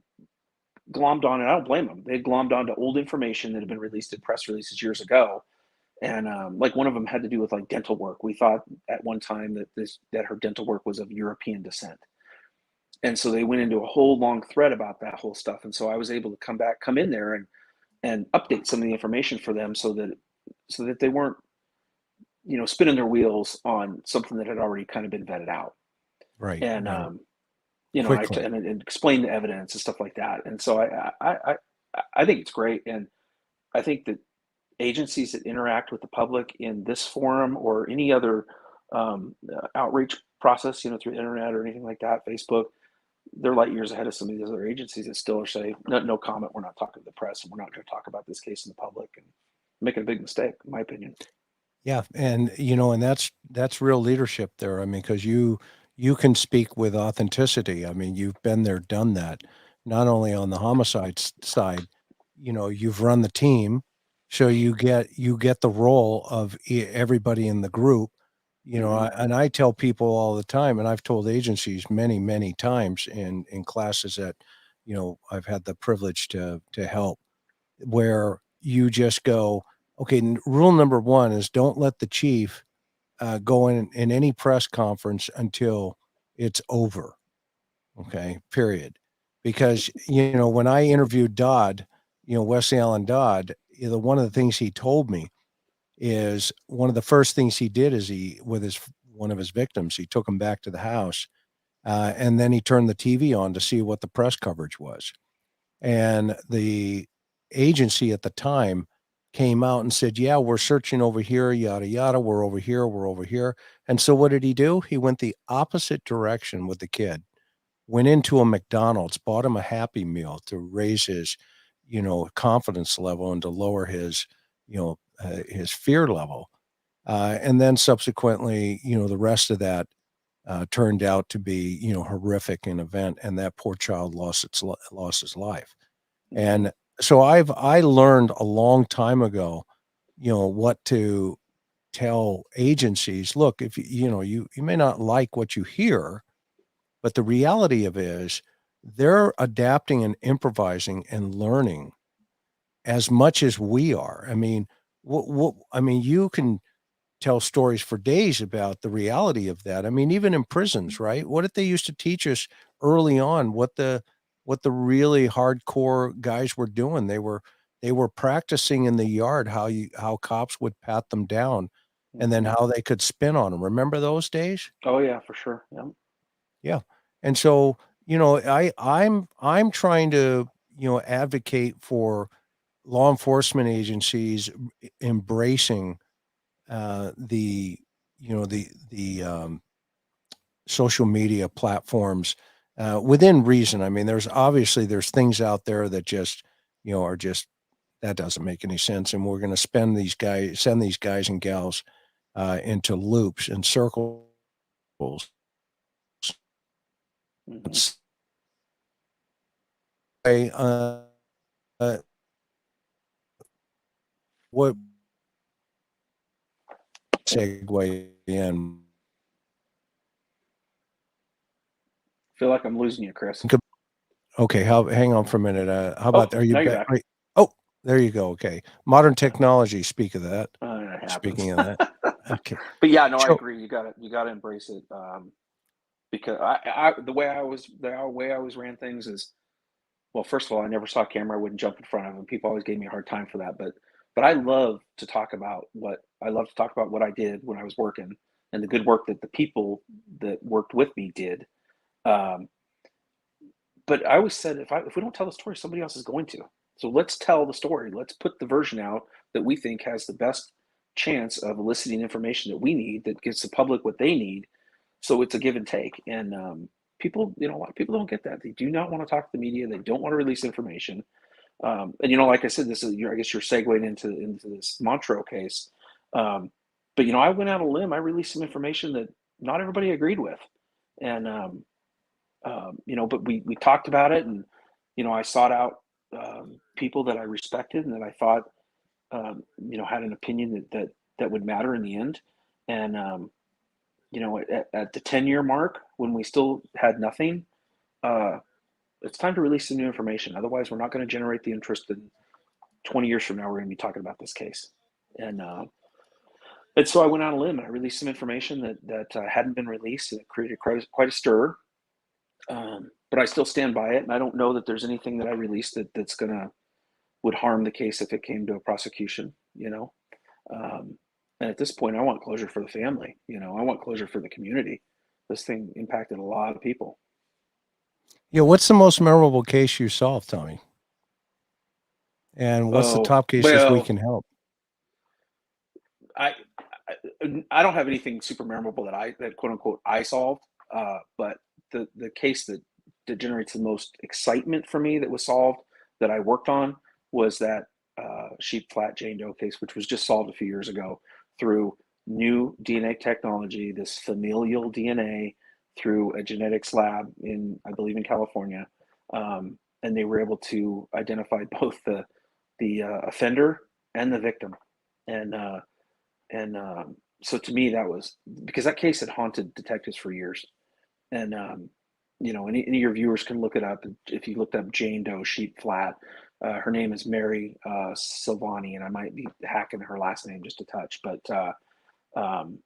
glommed on, and I don't blame them. They had glommed onto old information that had been released in press releases years ago. And like one of them had to do with like dental work. We thought at one time that her dental work was of European descent. And so they went into a whole long thread about that whole stuff. And so I was able to come in there and update some of the information for them, so that they weren't, spinning their wheels on something that had already kind of been vetted out. Right, And right. and, Quickly. and explain the evidence and stuff like that. And so I think it's great. And I think that agencies that interact with the public in this forum or any other outreach process, through the internet or anything like that, Facebook, they're light years ahead of some of these other agencies that still are saying, no, no comment, we're not talking to the press, and we're not going to talk about this case in the public, and making a big mistake, in my opinion. Yeah, and and that's real leadership there. I mean, because you can speak with authenticity. I mean, you've been there, done that. Not only on the homicide side, you've run the team, so you get the role of everybody in the group. Mm-hmm. And I tell people all the time, and I've told agencies many times in classes that I've had the privilege to help, where you just go, okay, rule number one is don't let the chief go in any press conference until it's over. Okay, period. Because, when I interviewed Dodd, Wesley Allen Dodd, one of the things he told me is one of the first things he did is with one of his victims, he took him back to the house, and then he turned the TV on to see what the press coverage was. And the agency at the time came out and said, "Yeah, we're searching over here, yada, yada. We're over here, we're over here." And so what did he do? He went the opposite direction with the kid, went into a McDonald's, bought him a Happy Meal to raise his, confidence level and to lower his fear level. And then subsequently, the rest of that turned out to be, horrific in event, and that poor child lost his life. Mm-hmm. And so I learned a long time ago, what to tell agencies. Look, if you may not like what you hear, but the reality of it is they're adapting and improvising and learning as much as we are. I mean, I mean, you can tell stories for days about the reality of that. I mean, even in prisons, right? What did they used to teach us early on? What the really hardcore guys were doing? They were practicing in the yard how cops would pat them down, and then Mm-hmm. how they could spin on them. Remember those days? Oh yeah, for sure. Yeah. Yeah. And so, I'm trying to, advocate for law enforcement agencies embracing the social media platforms within reason. I mean, there's things out there that just are just that doesn't make any sense, and we're going to send these guys and gals into loops and circles. Mm-hmm. Say, what segue in? Feel like I'm losing you, Chris. Okay, hang on for a minute. How Oh, about are you now you're back? back. Right. Oh, there you go. Okay, modern technology. Speak of that. It happens. Speaking of that, okay. But yeah, no, I So agree. You got to embrace it. Because the way I always ran things is, well, first of all, I never saw a camera. I wouldn't jump in front of them. People always gave me a hard time for that. But I love to talk about what I did when I was working and the good work that the people that worked with me did. Um, but I always said if we don't tell the story, somebody else is going to. So let's tell the story. Let's put the version out that we think has the best chance of eliciting information that we need that gives the public what they need. So it's a give and take. And people, a lot of people don't get that. They do not want to talk to the media. They don't want to release information. And like I said, this is I guess you're segueing into this Montreux case. But I went out on a limb. I released some information that not everybody agreed with, and but we talked about it, and I sought out people that I respected and that I thought had an opinion that would matter in the end. And at the 10-year mark, when we still had nothing, it's time to release some new information. Otherwise, we're not going to generate the interest. And 20 years from now, we're going to be talking about this case. And so I went on a limb and I released some information that hadn't been released, and it created quite a stir. But I still stand by it, and I don't know that there's anything that I released that's would harm the case if it came to a prosecution. And at this point, I want closure for the family. I want closure for the community. This thing impacted a lot of people. what's the most memorable case you solved, Tommy? And what's the Oh top cases we well, can help? I I don't have anything super memorable that quote unquote I solved. But the case that generates the most excitement for me that was solved that I worked on was that sheep flat Jane Doe case, which was just solved a few years ago through new DNA technology, this familial DNA through a genetics lab I believe in California, and they were able to identify both the offender and the victim, and so to me that was because that case had haunted detectives for years. And any of your viewers can look it up. If you looked up Jane Doe sheep flat, her name is Mary Silvani, and I might be hacking her last name just a touch, um,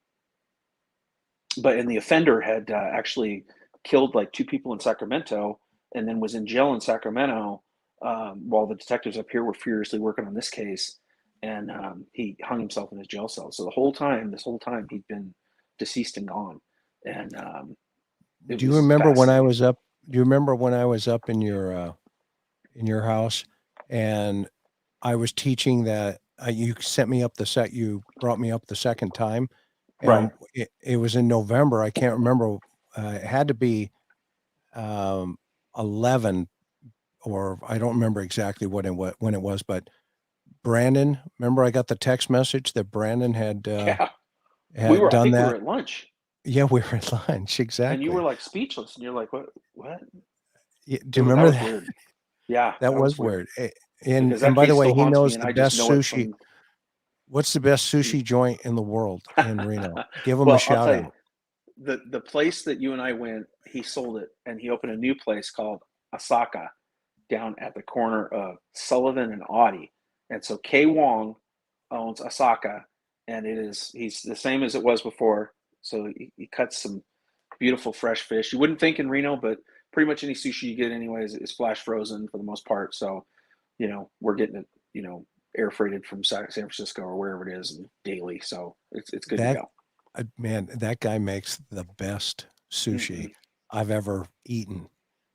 but and the offender had actually killed like two people in Sacramento, and then was in jail in Sacramento while the detectives up here were furiously working on this case, and he hung himself in his jail cell. So this whole time, he'd been deceased and gone, and it Do you was remember when I fascinating. was up? Do you remember when I was up in your house, and I was teaching that you sent me up you brought me up the second time, Right. and it was in November. I can't remember. It had to be 11, or I don't remember exactly when it was, but Brandon, remember I got the text message that Brandon Yeah. had I done think we were that. at lunch, Yeah, we were at lunch, and you were exactly. like speechless, and you're like, what? Do you That remember was that? weird. Yeah, That that was was weird weird. because And that by the case way, still he haunts me, knows and the I just best know it sushi. from. What's the best sushi joint in the world in Reno? Give him a Well, I'll shout tell you, out. the place that you and I went, he sold it, and he opened a new place called Asaka down at the corner of Sullivan and Audie. And so Kay Wong owns Asaka, and he's the same as it was before. So he cuts some beautiful fresh fish. You wouldn't think in Reno, but pretty much any sushi you get anyway is flash frozen for the most part. So we're getting it air freighted from San Francisco or wherever it is daily. So it's good to That go. man, that guy makes the best sushi Mm-hmm. I've ever eaten.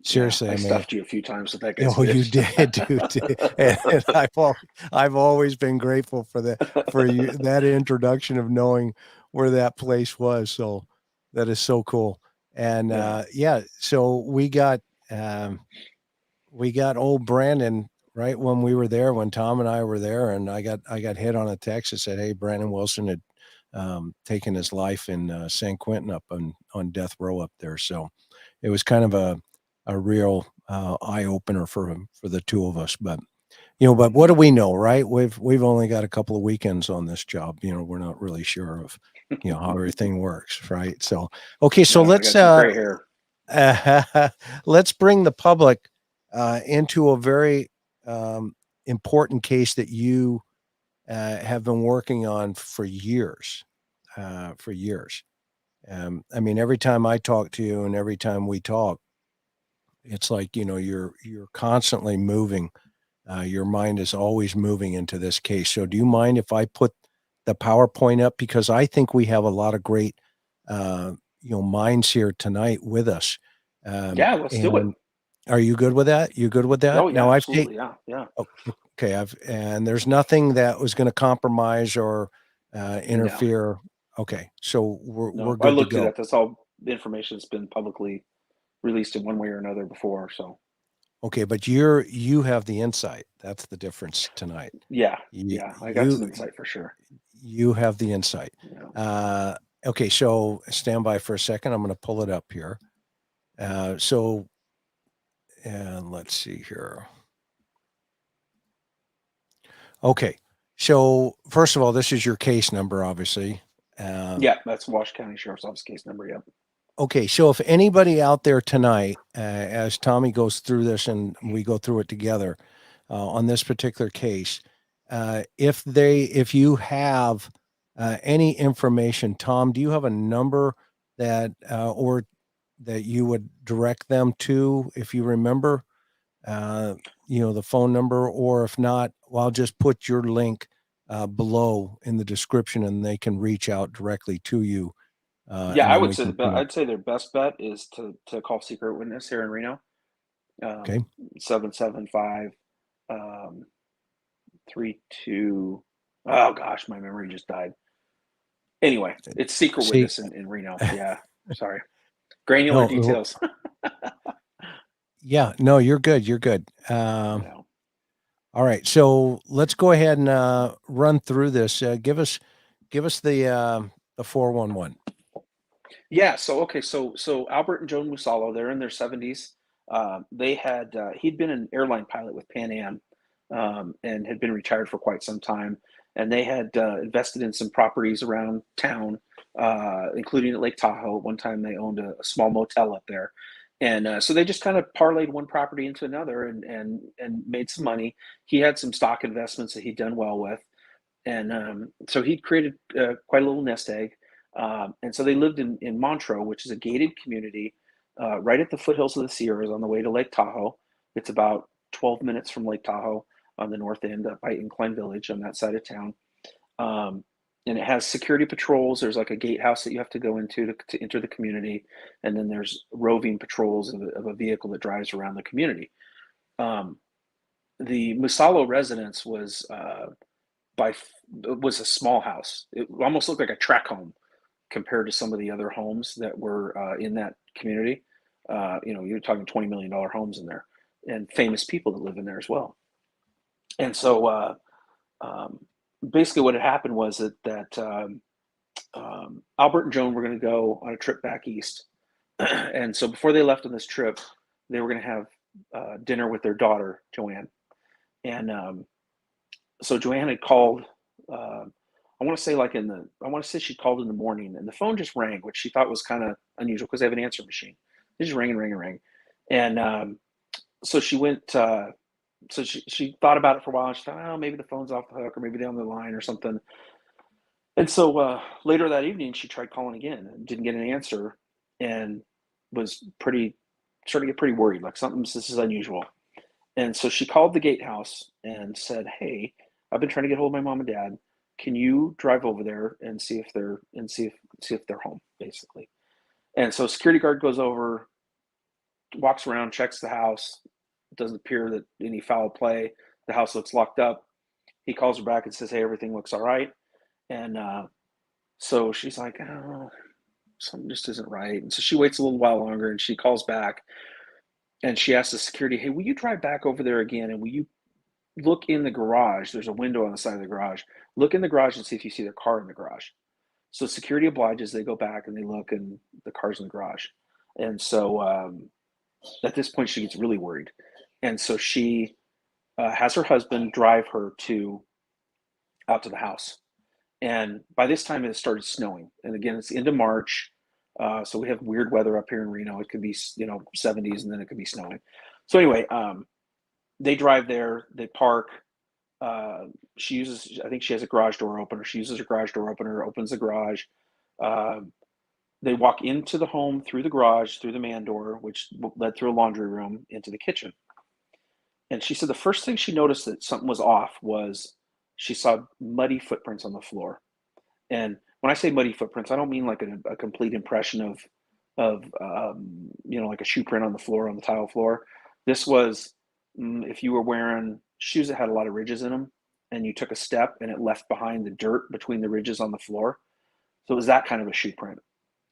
Seriously, I I mean, stuffed you a few times with that guy's oh, you fish. did, dude. And I've always been grateful for that, for you, that introduction of knowing where that place was. So that is so cool. And Yeah. yeah, so um, we got old Brandon right when we were there, when Tom and I were there, and I got hit on a text that said, "Hey, Brandon Wilson had taken his life in San Quentin up on death row up there." So it was kind of a real eye opener for the two of us. But but what do we know, right? We've only got a couple of weekends on this job. We're not really sure of how everything works, right? So okay, so No, I got some gray hair. let's bring the public into a very important case that you have been working on for years. For years. I mean, every time I talk to you and every time we talk, it's like you're constantly moving. Your mind is always moving into this case. So, do you mind if I put the PowerPoint up, because I think we have a lot of great minds here tonight with us. Yeah, let's do it. And are you good with that? You good with Oh that? yeah, Now I've taken. absolutely. Yeah, yeah. Okay, and there's nothing that was going to compromise or No, interfere. Okay, so we're no. I good to looked at go. that. That's all the information that's been publicly released in one way or another before. So Okay, but you have the insight. That's the difference tonight. yeah, You yeah. I got some you insight for sure. you have the insight. Yeah. Uh, okay, so stand by for a second. I'm going to pull it up here. So and let's see here. Okay, so first of all, this is your case number, obviously. Uh, Yeah, that's Washoe County Sheriff's Office case number. Yep. Okay, so if anybody out there tonight, as Tommy goes through this and we go through it together on this particular case, if you have any information, Tom, do you have a number that or that you would direct them to, if you remember, uh, the phone number, or if not, well, I'll just put your link below in the description, and they can reach out directly to you, Yeah, and I then would we say can kind of. I'd say their best bet is to call secret witness here in Reno. Okay. 775 um 32. Oh gosh, my memory just died. Anyway, it's secret See, witness in Reno. Yeah. Sorry. Granular no, no, details. yeah, no, you're good. You're good. Yeah. All right, so let's go ahead and run through this. Give us the 411. Yeah. So okay. So Albert and Joan Musalo, they're in their 70s. They had he'd been an airline pilot with Pan Am, and had been retired for quite some time. And they had invested in some properties around town, including at Lake Tahoe. One time they owned a small motel up there, and so they just kind of parlayed one property into another and made some money. He had some stock investments that he'd done well with, and so he created quite a little nest egg. And so they lived in Montreux, which is a gated community right at the foothills of the Sierras on the way to Lake Tahoe. It's about 12 minutes from Lake Tahoe on the north end by Incline Village on that side of town. Um, and it has security patrols. There's like a gatehouse that you have to go into to enter the community. And then there's roving patrols of a vehicle that drives around the community. Um, the Musalo residence by was a small house. It almost looked like a tract home compared to some of the other homes that were in that community. You're talking $20 million homes in there, and famous people that live in there as well. And so, um, basically, what had happened was that Albert and Joan were going to go on a trip back east, and so before they left on this trip, they were going to have dinner with their daughter Joanne, and so Joanne had called. I want to say she called in the morning, and the phone just rang, which she thought was kind of unusual because they have an answer machine. It just rang and rang and rang, and so she went. So she thought about it for a while. And she thought, oh, maybe the phone's off the hook, or maybe they're on the line or something. And so later that evening, she tried calling again and didn't get an answer, and was started to get pretty worried, like this is unusual. And so she called the gatehouse and said, "Hey, I've been trying to get hold of my mom and dad. Can you drive over there and see if they're home?" Basically. And so security guard goes over, walks around, checks the house. It doesn't appear that any foul play. The house looks locked up. He calls her back and says, hey, everything looks all right. And so she's like, oh, something just isn't right. And so she waits a little while longer, and she calls back, and she asks the security, hey, will you drive back over there again, and will you look in the garage? There's a window on the side of the garage. Look in the garage and see if you see their car in the garage. So security obliges. They go back and they look, and the car's in the garage. And so at this point, she gets really worried. And so she has her husband drive her out to the house. And by this time, it started snowing. And again, it's into March. So we have weird weather up here in Reno. It could be, 70s, and then it could be snowing. So anyway, they drive there, they park. I think she has a garage door opener. She uses her garage door opener, opens the garage. They walk into the home through the garage, through the man door, which led through a laundry room into the kitchen. And she said the first thing she noticed that something was off was she saw muddy footprints on the floor. And when I say muddy footprints, I don't mean like a complete impression of like a shoe print on the floor, on the tile floor. This was if you were wearing shoes that had a lot of ridges in them, and you took a step and it left behind the dirt between the ridges on the floor. So it was that kind of a shoe print.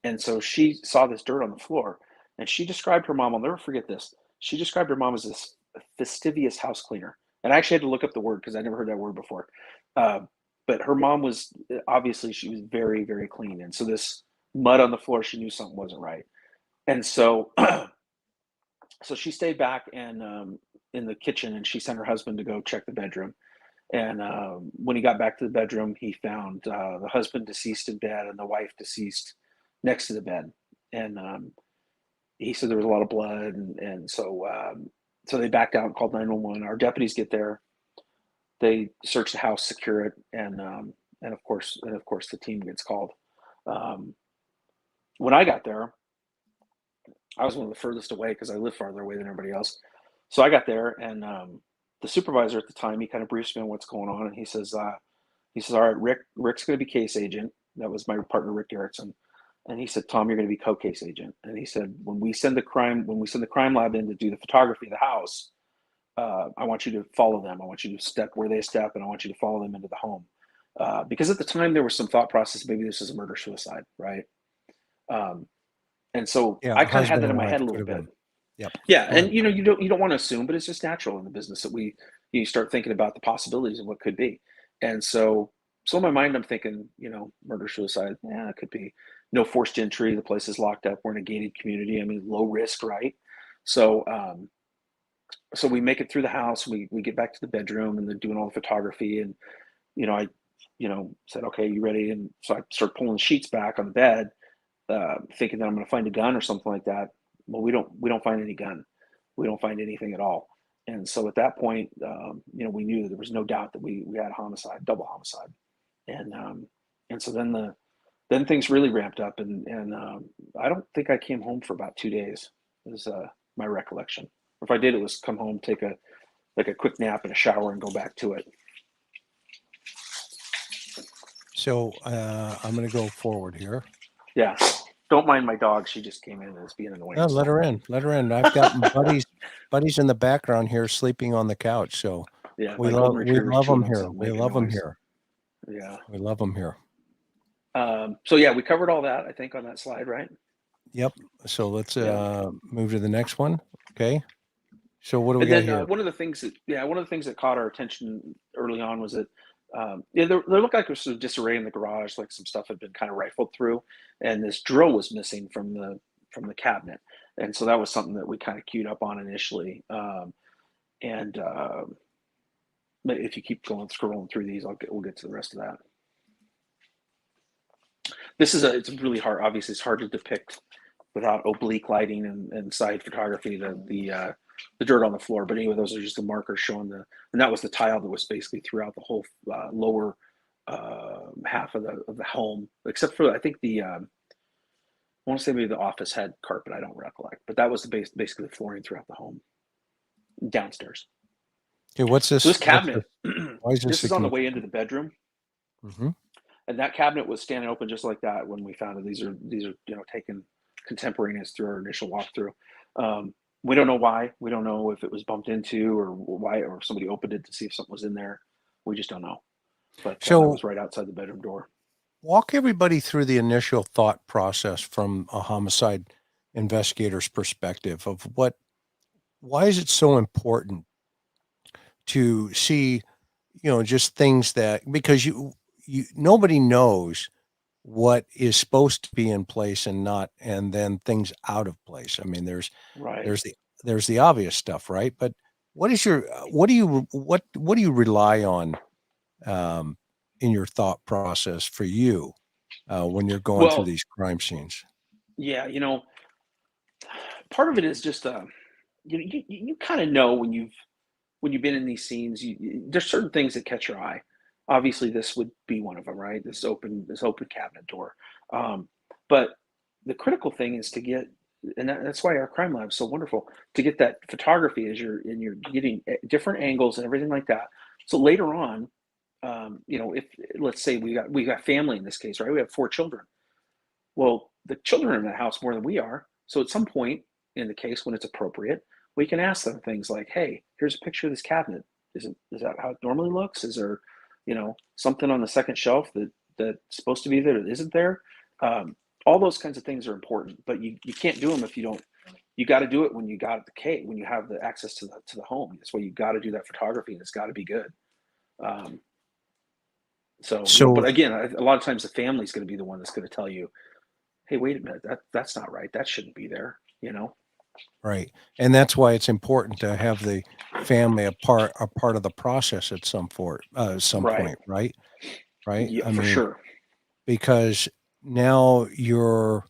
And so she saw this dirt on the floor, and she described her mom. I'll never forget this. She described her mom as this fastidious house cleaner. And I actually had to look up the word because I never heard that word before. But her mom was, obviously, she was very, very clean. And so this mud on the floor, she knew something wasn't right. And so, so she stayed back and in the kitchen, and she sent her husband to go check the bedroom. And when he got back to the bedroom, he found the husband deceased in bed and the wife deceased next to the bed. And he said there was a lot of blood. And so they backed out and called 911. Our deputies get there. They search the house, secure it, and of course the team gets called. When I got there, I was one of the furthest away because I live farther away than everybody else. So I got there, and the supervisor at the time, he kind of briefs me on what's going on, and he says, all right, Rick's going to be case agent. That was my partner, Rick Garrettson. And he said, Tom, you're going to be co-case agent. And he said, when we send the crime lab in to do the photography of the house, I want you to follow them. I want you to step where they step, and I want you to follow them into the home. Because at the time there was some thought process, maybe this is a murder suicide, right? And so I kind of had that in my head a little bit. Yep. Yeah, and you don't want to assume, but it's just natural in the business that you start thinking about the possibilities of what could be. And so in my mind, I'm thinking, murder suicide. Yeah, it could be. No forced entry. The place is locked up. We're in a gated community. I mean, low risk, right? So so we make it through the house. We get back to the bedroom, and they're doing all the photography. And I said, okay, you ready? And so I start pulling the sheets back on the bed, thinking that I'm going to find a gun or something like that. Well, we don't find any gun. We don't find anything at all. And so at that point, we knew that there was no doubt that we had a homicide, double homicide. And so then things really ramped up, and I don't think I came home for about 2 days, is my recollection. Or if I did, it was come home, take a quick nap and a shower, and go back to it. So I'm going to go forward here. Yeah. Don't mind my dog. She just came in and is being annoying. No, let her in. Let her in. I've got buddies in the background here sleeping on the couch. So yeah, we love them here. We love them here. Yeah, we love them here. So yeah, we covered all that, I think, on that slide, right? Yep. So let's move to the next one. Okay. So what do we got here? One of the things that caught our attention early on was that there looked like there was some disarray in the garage, like some stuff had been kind of rifled through, and this drill was missing from the cabinet, and so that was something that we kind of queued up on initially. And if you keep scrolling through these, we'll get to the rest of that. It's really hard. Obviously, it's hard to depict without oblique lighting and side photography the dirt on the floor. But anyway, those are just the markers showing and that was the tile that was basically throughout the whole lower half of the home, except for I think I want to say maybe the office had carpet. I don't recollect, but that was basically the flooring throughout the home downstairs. Okay, what's this? So this cabinet. Why is this is on the way into the bedroom. Mm-hmm. And that cabinet was standing open just like that when we found it. These are taken contemporaneous through our initial walkthrough. We don't know why. We don't know if it was bumped into or why, or somebody opened it to see if something was in there. We just don't know. But that So was right outside the bedroom door. walk everybody through the initial thought process from a homicide investigator's perspective of why is it so important to see, just things that, because you nobody knows what is supposed to be in place and not, and then things out of place. I mean, Right. there's the there's the obvious stuff, right? But what do you rely on, um, in your thought process for you, when you're going through Well, these crime scenes? yeah, part of it is just you kind of know when you've been in these scenes. There's certain things that catch your eye. Obviously, this would be one of them, right? This open cabinet door. Um, but the critical thing is to get, and that's why our crime lab is so wonderful, to get that photography as you're getting different angles and everything like that. So later on, if let's say we got family in this case, right? We have 4 children. Well, the children are in the house more than we are. So at some point in the case, when it's appropriate, we can ask them things like, "Hey, here's a picture of this cabinet. Is that how it normally looks? Is there, something on the second shelf that's supposed to be there that isn't there?" All those kinds of things are important, but you can't do them if you don't. You got to do it when you got the K, when you have the access to the home. That's why you got to do that photography, and it's got to be good. Um, but So again, a lot of times the family's going to be the one that's going to tell you, "Hey, wait a minute, that's not right. That shouldn't be there." right, and that's why it's important to have the family a part of the process at some Right. point, right? Right? Yeah, I for mean, sure. because now you're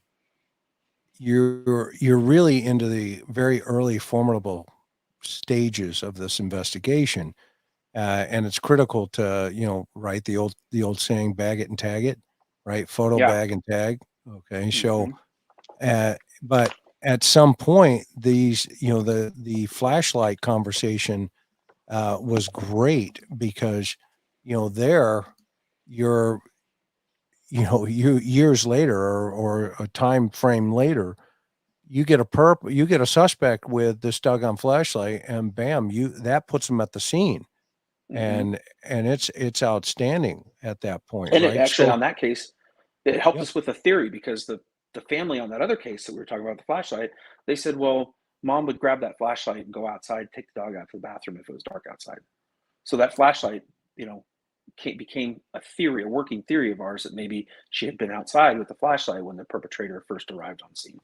really into the very early formidable stages of this investigation, and it's critical to, right, the old saying, bag it and tag it, right? Photo Yeah. bag and tag. Okay, so Hmm. but at some point, the flashlight conversation was great because, there you're, you years later, or a time frame later, you get a suspect with this doggone flashlight, and bam, you that puts them at the scene, Hmm. and it's outstanding at that point, And it right? actually, So on that case, it helped yep. us with a theory because the family on that other case that we were talking about, the flashlight, they said, well, mom would grab that flashlight and go outside, take the dog out to the bathroom if it was dark outside. So that flashlight, you know, became a theory, a working theory of ours, that maybe she had been outside with the flashlight when the perpetrator first arrived on scene.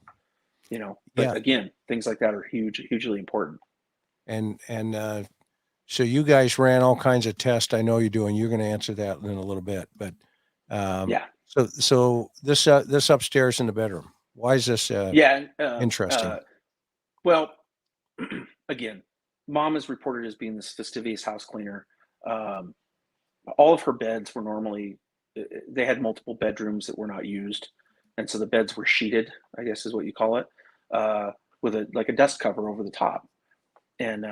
But Yeah, again, things like that are hugely important. and so you guys ran all kinds of tests. I know you do, and you're going to answer that in a little bit. But Yeah. so this upstairs in the bedroom. Why is this Yeah. interesting? Well, again, mom is reported as being this fastidious house cleaner. Um, all of her beds were normally, they had multiple bedrooms that were not used, and so the beds were sheeted, I guess is what you call it, uh, with a dust cover over the top. And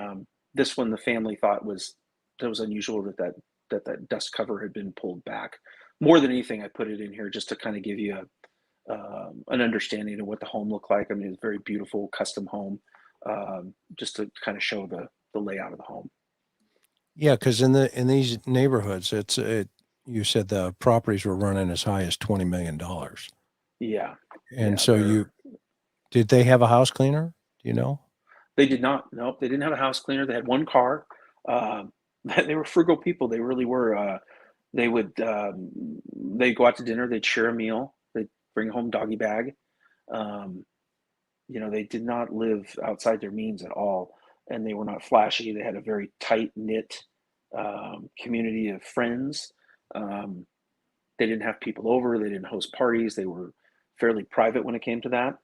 this one, the family thought was unusual that dust cover had been pulled back. More than anything, I put it in here just to kind of give you an understanding of what the home looked like. I mean, it's a very beautiful custom home, just to kind of show the layout of the home. Yeah, because in these neighborhoods, you said the properties were running as high as $20 million, Yeah, and yeah, so did they have a house cleaner? Do you know? they did not. Nope, they didn't have a house cleaner. They had one car. Um, they were frugal people. They really were. They would they'd go out to dinner. They'd share a meal. They'd bring home doggy bag. Um, they did not live outside their means at all, and they were not flashy. They had a very tight knit community of friends. Um, they didn't have people over. They didn't host parties. They were fairly private when it came to that.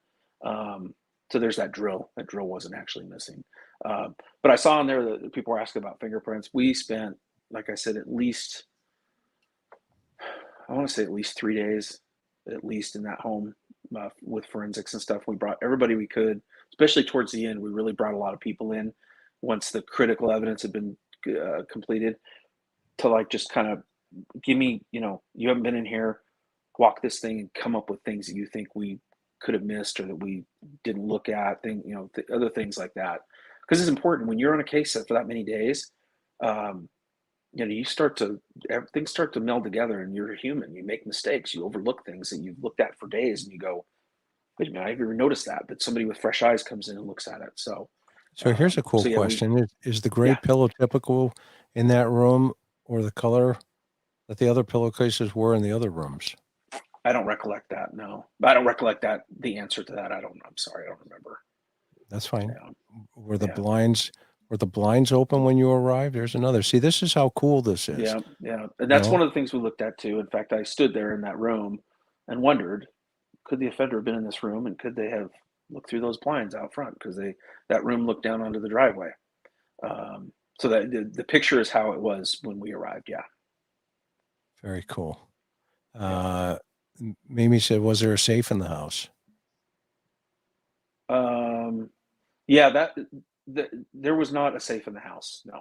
Um, so there's that drill. That drill wasn't actually missing. But I saw in there that people were asking about fingerprints. We spent, like I said, I want to say at least 3 days, at least in that home, with forensics and stuff. We brought everybody we could, especially towards the end. We really brought a lot of people in once the critical evidence had been completed, to like just kind of give me, you haven't been in here, walk this thing and come up with things that you think we could have missed or that we didn't look at, other things like that. Because it's important when you're on a case set for that many days. Things start to meld together, and you're a human. You make mistakes. You overlook things that you've looked at for days, and you go, "Wait a minute, I never noticed that." But somebody with fresh eyes comes in and looks at it. So here's a cool yeah, question: Is the gray yeah. pillow typical in that room, or the color that the other pillowcases were in the other rooms? I don't recollect that. No, I don't recollect that. The answer to that, I don't. I'm sorry, I don't remember. That's fine. Yeah. Were the Yeah. blinds open when you arrived? There's another. See, this is how cool this is. Yeah, yeah. And that's one of the things we looked at too. In fact, I stood there in that room and wondered, could the offender have been in this room, and could they have looked through those blinds out front, because that room looked down onto the driveway. So that the picture is how it was when we arrived. Yeah. Very cool. Yeah. Mimi said, "Was there a safe in the house?" Yeah, there was not a safe in the house. No.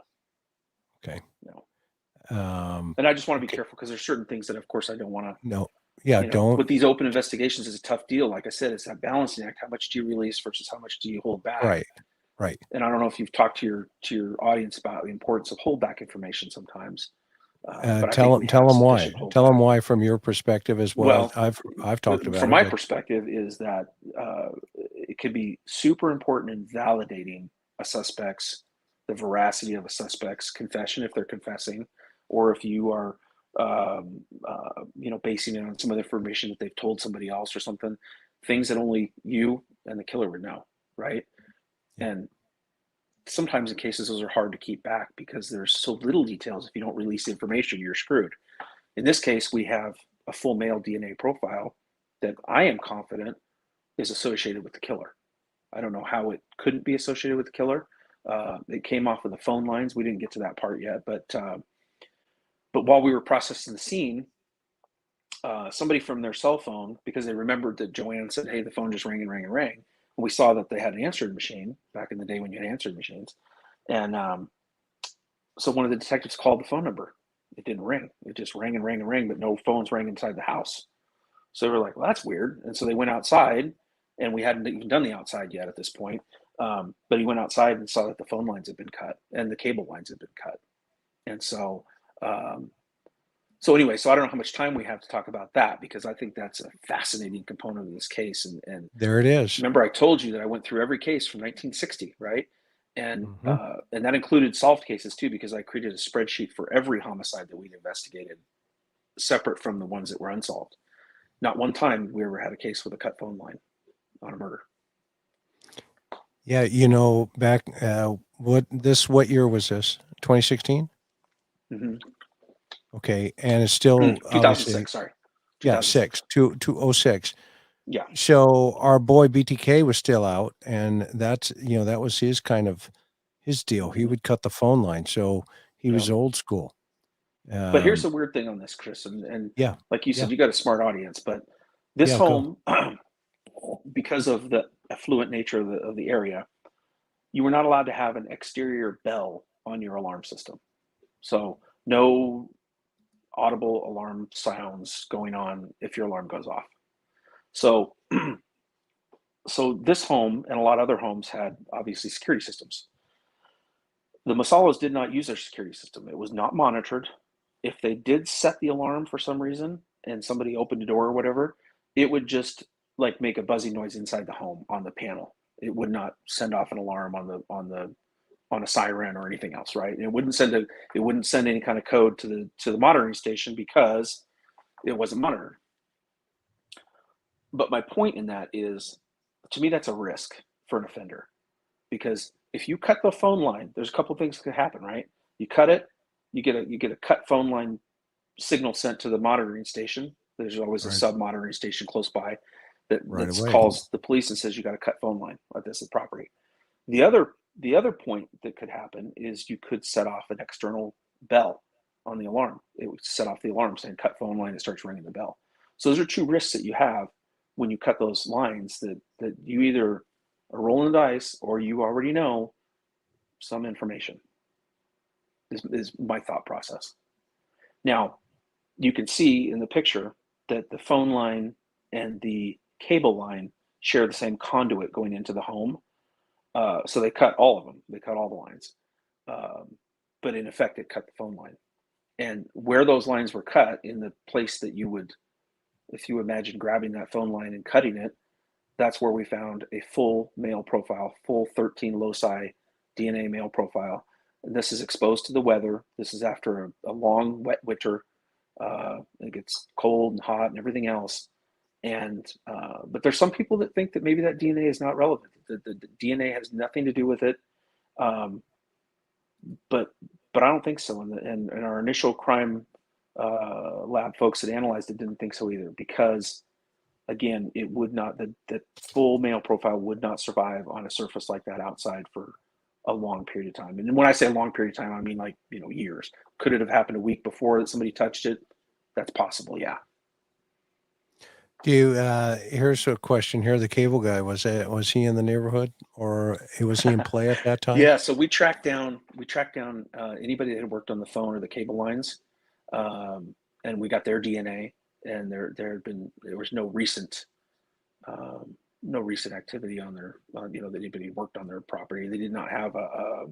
Okay. No. Um, And I just want to be okay. careful, because there's certain things that, of course, I don't want to. No. Yeah. Don't. With these open investigations, is a tough deal. Like I said, it's that balancing act. How much do you release versus how much do you hold back? Right. Right. And I don't know if you've talked to your audience about the importance of holdback information sometimes. But I think we Tell have them why. sufficient holdback. Tell them why from your perspective as well. Well, I've talked about from it. my But perspective is that it could be super important in validating the veracity of a suspect's confession, if they're confessing, or if you are, basing it on some of the information that they've told somebody else or something, things that only you and the killer would know, right? Yeah. And sometimes in cases, those are hard to keep back because there's so little details. If you don't release information, you're screwed. In this case, we have a full male DNA profile that I am confident is associated with the killer. I don't know how it couldn't be associated with the killer. It came off of the phone lines. We didn't get to that part yet, but while we were processing the scene, somebody from their cell phone, because they remembered that Joanne said, "Hey, the phone just rang and rang and rang." And we saw that they had an answering machine back in the day when you had answering machines, and so one of the detectives called the phone number. It didn't ring. It just rang and rang and rang, but no phones rang inside the house. So they were like, "Well, that's weird." And so they went outside, and we hadn't even done the outside yet at this point. But he went outside and saw that the phone lines had been cut and the cable lines had been cut. And so, anyway, so I don't know how much time we have to talk about that, because I think that's a fascinating component of this case. And there it is. remember, I told you that I went through every case from 1960, right? And Mhm. and that included solved cases too, because I created a spreadsheet for every homicide that we'd investigated, separate from the ones that were unsolved. Not one time we ever had a case with a cut phone line on a murder. Yeah. Back what year was this? 2016. Mm-hmm. Okay, and it's still obviously 2006. Sorry, yeah 2006. 206. Yeah. So our boy BTK was still out, and that was his kind of his deal. He Mm-hmm. would cut the phone line, so he Yeah. was old school. But here's the weird thing on this, Chris, and Yeah, like you yeah, said, you got a smart audience. But this yeah. Go. home, because of the affluent nature of the area, you were not allowed to have an exterior bell on your alarm system. So no audible alarm sounds going on if your alarm goes off. So so this home and a lot of other homes had obviously security systems. The Musalos did not use their security system. It was not monitored. If they did set the alarm for some reason and somebody opened the door or whatever, it would just like make a buzzing noise inside the home on the panel. It would not send off an alarm on a siren or anything else, right? It wouldn't send any kind of code to the monitoring station because it wasn't monitored. But my point in that is, to me, that's a risk for an offender, because if you cut the phone line, there's a couple things that could happen, right? You cut it, you get a cut phone line signal sent to the monitoring station. There's always a Right, sub monitoring station close by that right away. calls the police and says you got a cut phone line at this property. The other point that could happen is you could set off an external bell on the alarm. It would set off the alarm saying cut phone line. It starts ringing the bell. So those are two risks that you have when you cut those lines, that you either are rolling the dice or you already know some information, is my thought process. Now, you can see in the picture that the phone line and the cable line share the same conduit going into the home. So they cut all of them. They cut all the lines. But in effect, it cut the phone line. And where those lines were cut, in the place that you would, if you imagine grabbing that phone line and cutting it, that's where we found a full male profile, full 13 loci DNA male profile. And this is exposed to the weather. This is after a long, wet winter. It gets cold and hot and everything else. And but there's some people that think that maybe that DNA is not relevant. The DNA has nothing to do with it. But I don't think so. And our initial crime lab folks that analyzed it didn't think so either, because again, it would not, the full male profile would not survive on a surface like that outside for a long period of time. And when I say a long period of time, I mean like, years. Could it have happened a week before that somebody touched it? That's possible, yeah. Do you, here's a question here. The cable guy, was he in the neighborhood, or was he in play at that time? Yeah, so we tracked down anybody that had worked on the phone or the cable lines, and we got their DNA, and there was no recent activity on their that anybody worked on their property. They did not have a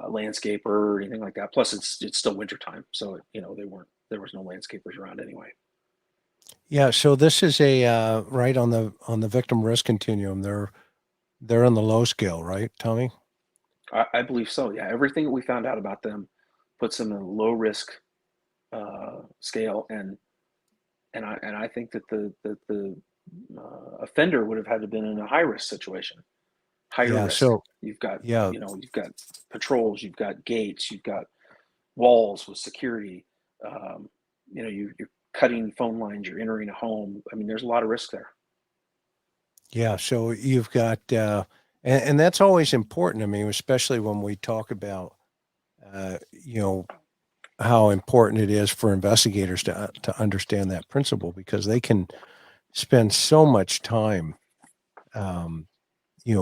landscaper or anything like that. Plus, it's still wintertime, so there was no landscapers around anyway. Yeah, so this is a right on the victim risk continuum. They're on the low scale, right, Tommy? I believe so. Yeah, everything that we found out about them puts them in a low risk scale, and I think that the offender would have had to been in a high risk situation. Higher risk. So you've got yeah, you've got patrols, you've got gates, you've got walls with security. You're cutting phone lines, you're entering a home. I mean, there's a lot of risk there. yeah. So you've got, and that's always important. I mean, especially when we talk about, how important it is for investigators to understand that principle, because they can spend so much time,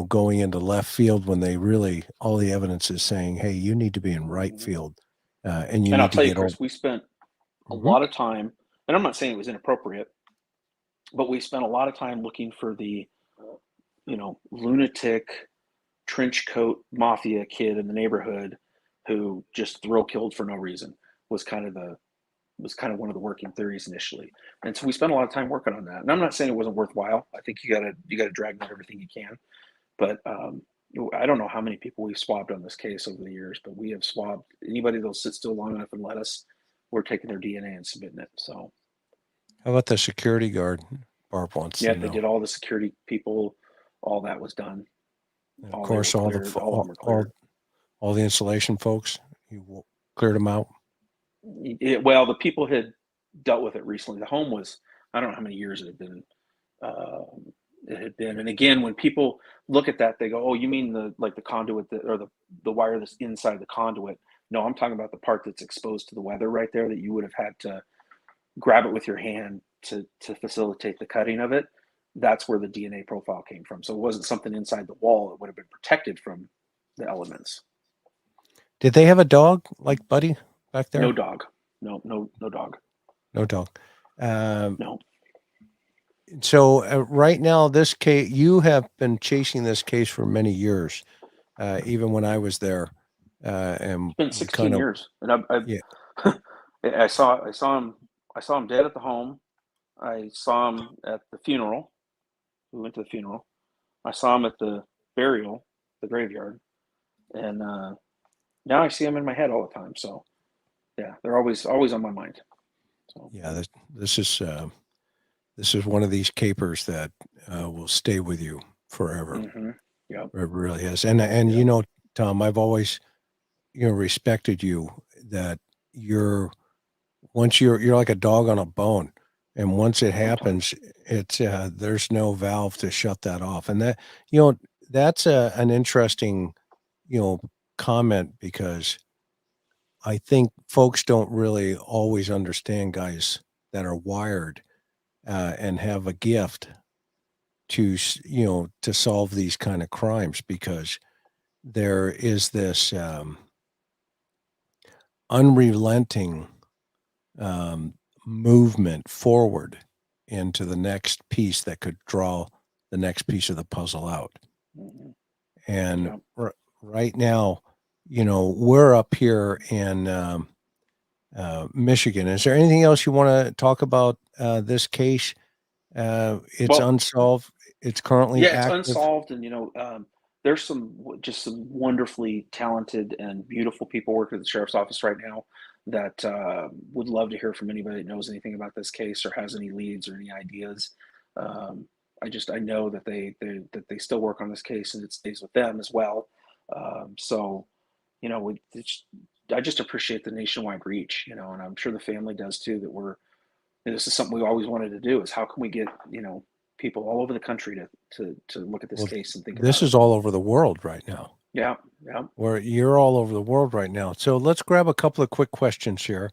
going into left field when they really, all the evidence is saying, hey, you need to be in right field, and you And I'll need to tell you, get over. Chris, we spent a Mhm. lot of time, and I'm not saying it was inappropriate, but we spent a lot of time looking for the, lunatic trench coat mafia kid in the neighborhood who just thrill killed for no reason. Was kind of one of the working theories initially, and so we spent a lot of time working on that. And I'm not saying it wasn't worthwhile. I think you gotta drag out everything you can, but I don't know how many people we've swabbed on this case over the years, but we have swabbed anybody that'll sit still long enough and let us. We're taking their DNA and submitting it. So How about the security guard? Barb wants yeah, to they know. did all the security people, all that was done. And of All they were course, all the cleared. All of them were cleared. all the installation folks, cleared them out. Well, the people had dealt with it recently. The home was, I don't know how many years it had been. And again, when people look at that, they go, "Oh, you mean the conduit or the wire that's inside the conduit?" No, I'm talking about the part that's exposed to the weather right there that you would have had to grab it with your hand to facilitate the cutting of it. That's where the DNA profile came from. So it wasn't something inside the wall. It would have been protected from the elements. Did they have a dog like Buddy back there? No dog. No dog. No dog. No. So right now, this case, you have been chasing this case for many years, even when I was there, and It's been we 16 kind of, years, and yeah, I saw him dead at the home. I saw him at the funeral. We went to the funeral. I saw him at the burial, the graveyard, and now I see him in my head all the time. So yeah, they're always on my mind. So yeah. This is one of these capers that will stay with you forever. yeah, It really is. And yeah, Tom, I've always respected you, that you're you're like a dog on a bone, and once it sometimes. happens, it's there's no valve to shut that off. And that that's an interesting you know comment, because I think folks don't really always understand guys that are wired and have a gift to to solve these kind of crimes, because there is this unrelenting um, movement forward into the next piece that could draw the next piece of the puzzle out. Mhm. And Yeah. right now, we're up here in Michigan. Is there anything else you want to talk about this case? It's Well, unsolved. It's currently yeah, it's active. unsolved, and there's just some wonderfully talented and beautiful people working at the sheriff's office right now that would love to hear from anybody that knows anything about this case or has any leads or any ideas. Um, I know that they still work on this case and it stays with them as well. So I just appreciate the nationwide reach, and I'm sure the family does too. This is something we always wanted to do, is how can we get people all over the country to look at this Well, case and think this about it. is all over the world right now. Yeah, yeah. Where you're all over the world right now. So let's grab a couple of quick questions here.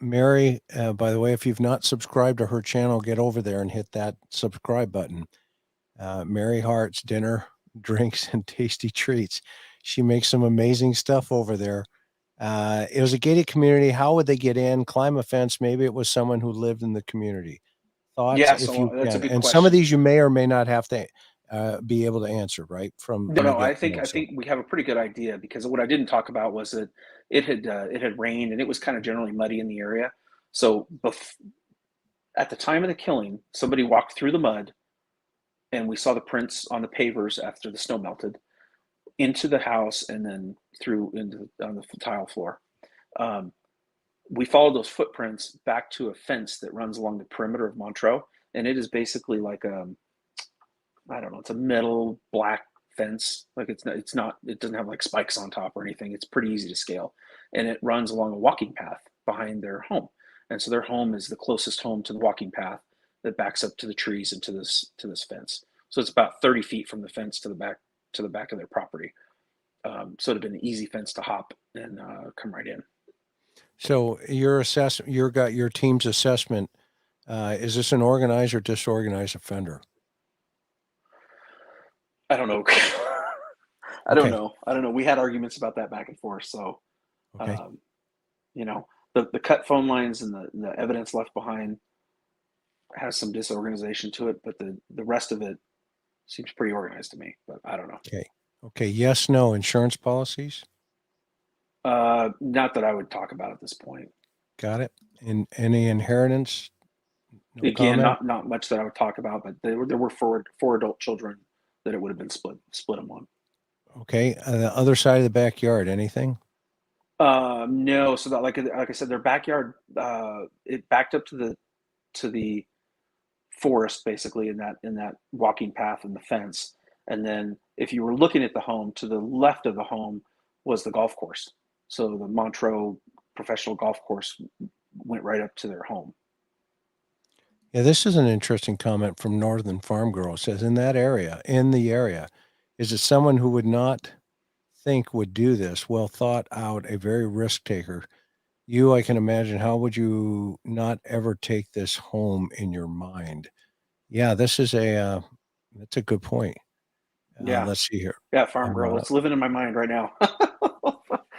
Mary, by the way, if you've not subscribed to her channel, get over there and hit that subscribe button. Mary Hart's Dinner, Drinks, and Tasty Treats. She makes some amazing stuff over there. It was a gated community. How would they get in? Climb a fence? Maybe it was someone who lived in the community. Thoughts, Yeah, if so you that's a can. good And some of question. these you may or may not have to be able to answer, right? From No, the no, get I go. So, think we have a pretty good idea, because what I didn't talk about was that it had rained and it was kind of generally muddy in the area. So at the time of the killing, somebody walked through the mud, and we saw the prints on the pavers after the snow melted into the house and then through into on the tile floor. Um, we followed those footprints back to a fence that runs along the perimeter of Montreux, and it is basically like I don't know, it's a metal black fence. Like it's not, it doesn't have like spikes on top or anything. It's pretty easy to scale, and it runs along a walking path behind their home. And so their home is the closest home to the walking path that backs up to the trees and to this fence. So it's about 30 feet from the fence to the back of their property. So it'd have been an easy fence to hop and come right in. so your team's assessment. Is this an organized or disorganized offender? I don't know. I don't Okay. know. I don't know. We had arguments about that back and forth. So, Okay. um, the cut phone lines and the evidence left behind has some disorganization to it, but the rest of it seems pretty organized to me. But I don't know. Okay. Okay. Yes, no insurance policies. Not that I would talk about at this point. Got it. And any inheritance? No Again, comment. not much that I would talk about, but there were four adult children that it would have been split among. Okay. The other side of the backyard, anything? No, so that like I said, their backyard it backed up to the forest basically in that walking path and the fence. And then if you were looking at the home, to the left of the home was the golf course. So the Montreux professional golf course went right up to their home. Yeah, this is an interesting comment from Northern Farm Girl. It says in the area, is it someone who would not think would do this? Well thought out, a very risk taker. You, I can imagine, how would you not ever take this home in your mind? Yeah, this is that's a good point. Yeah. Let's see here. Yeah, farm girl. Uh, It's living in my mind right now.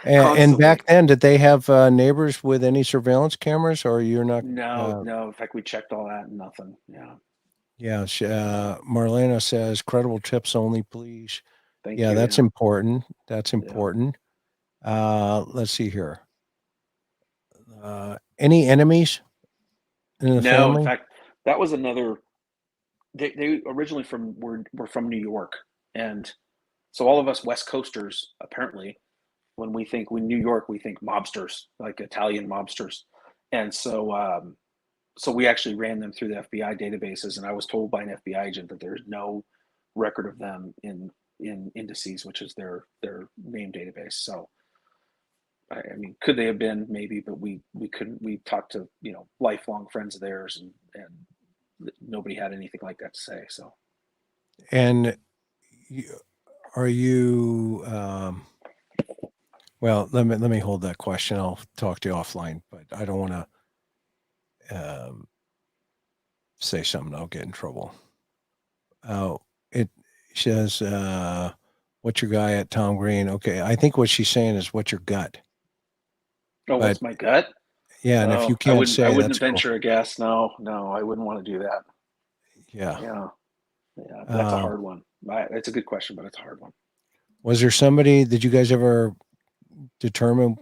and Constantly. back then, did they have neighbors with any surveillance cameras, or you're not? No, no. In fact, we checked all that and nothing. Yeah. Yeah, Marlena says, credible tips only, please. Thank Yeah, you. that's Yeah. important. That's Yeah. important. Let's see here. Any enemies in the No, in family? fact, that was another. They originally were from New York, and so all of us West Coasters apparently, when New York, we think mobsters, like Italian mobsters, and so we actually ran them through the FBI databases, and I was told by an FBI agent that there's no record of them in indices, which is their name database. So I mean, could they have been? Maybe, but we couldn't. We talked to lifelong friends of theirs, and nobody had anything like that to say. So And you, are you? Well, let me hold that question. I'll talk to you offline, but I don't want to say something. I'll get in trouble. It says, "What's your guy at Tom Green?" Okay, I think what she's saying is, "What's your gut?" oh, But what's my gut? yeah, and if you Oh, can't I say, wouldn't that's cool. venture a guess. No, no, I wouldn't want to do that. Yeah. Yeah. Yeah, that's a hard one. It's a good question, but it's a hard one. Was there somebody? Did you guys ever determine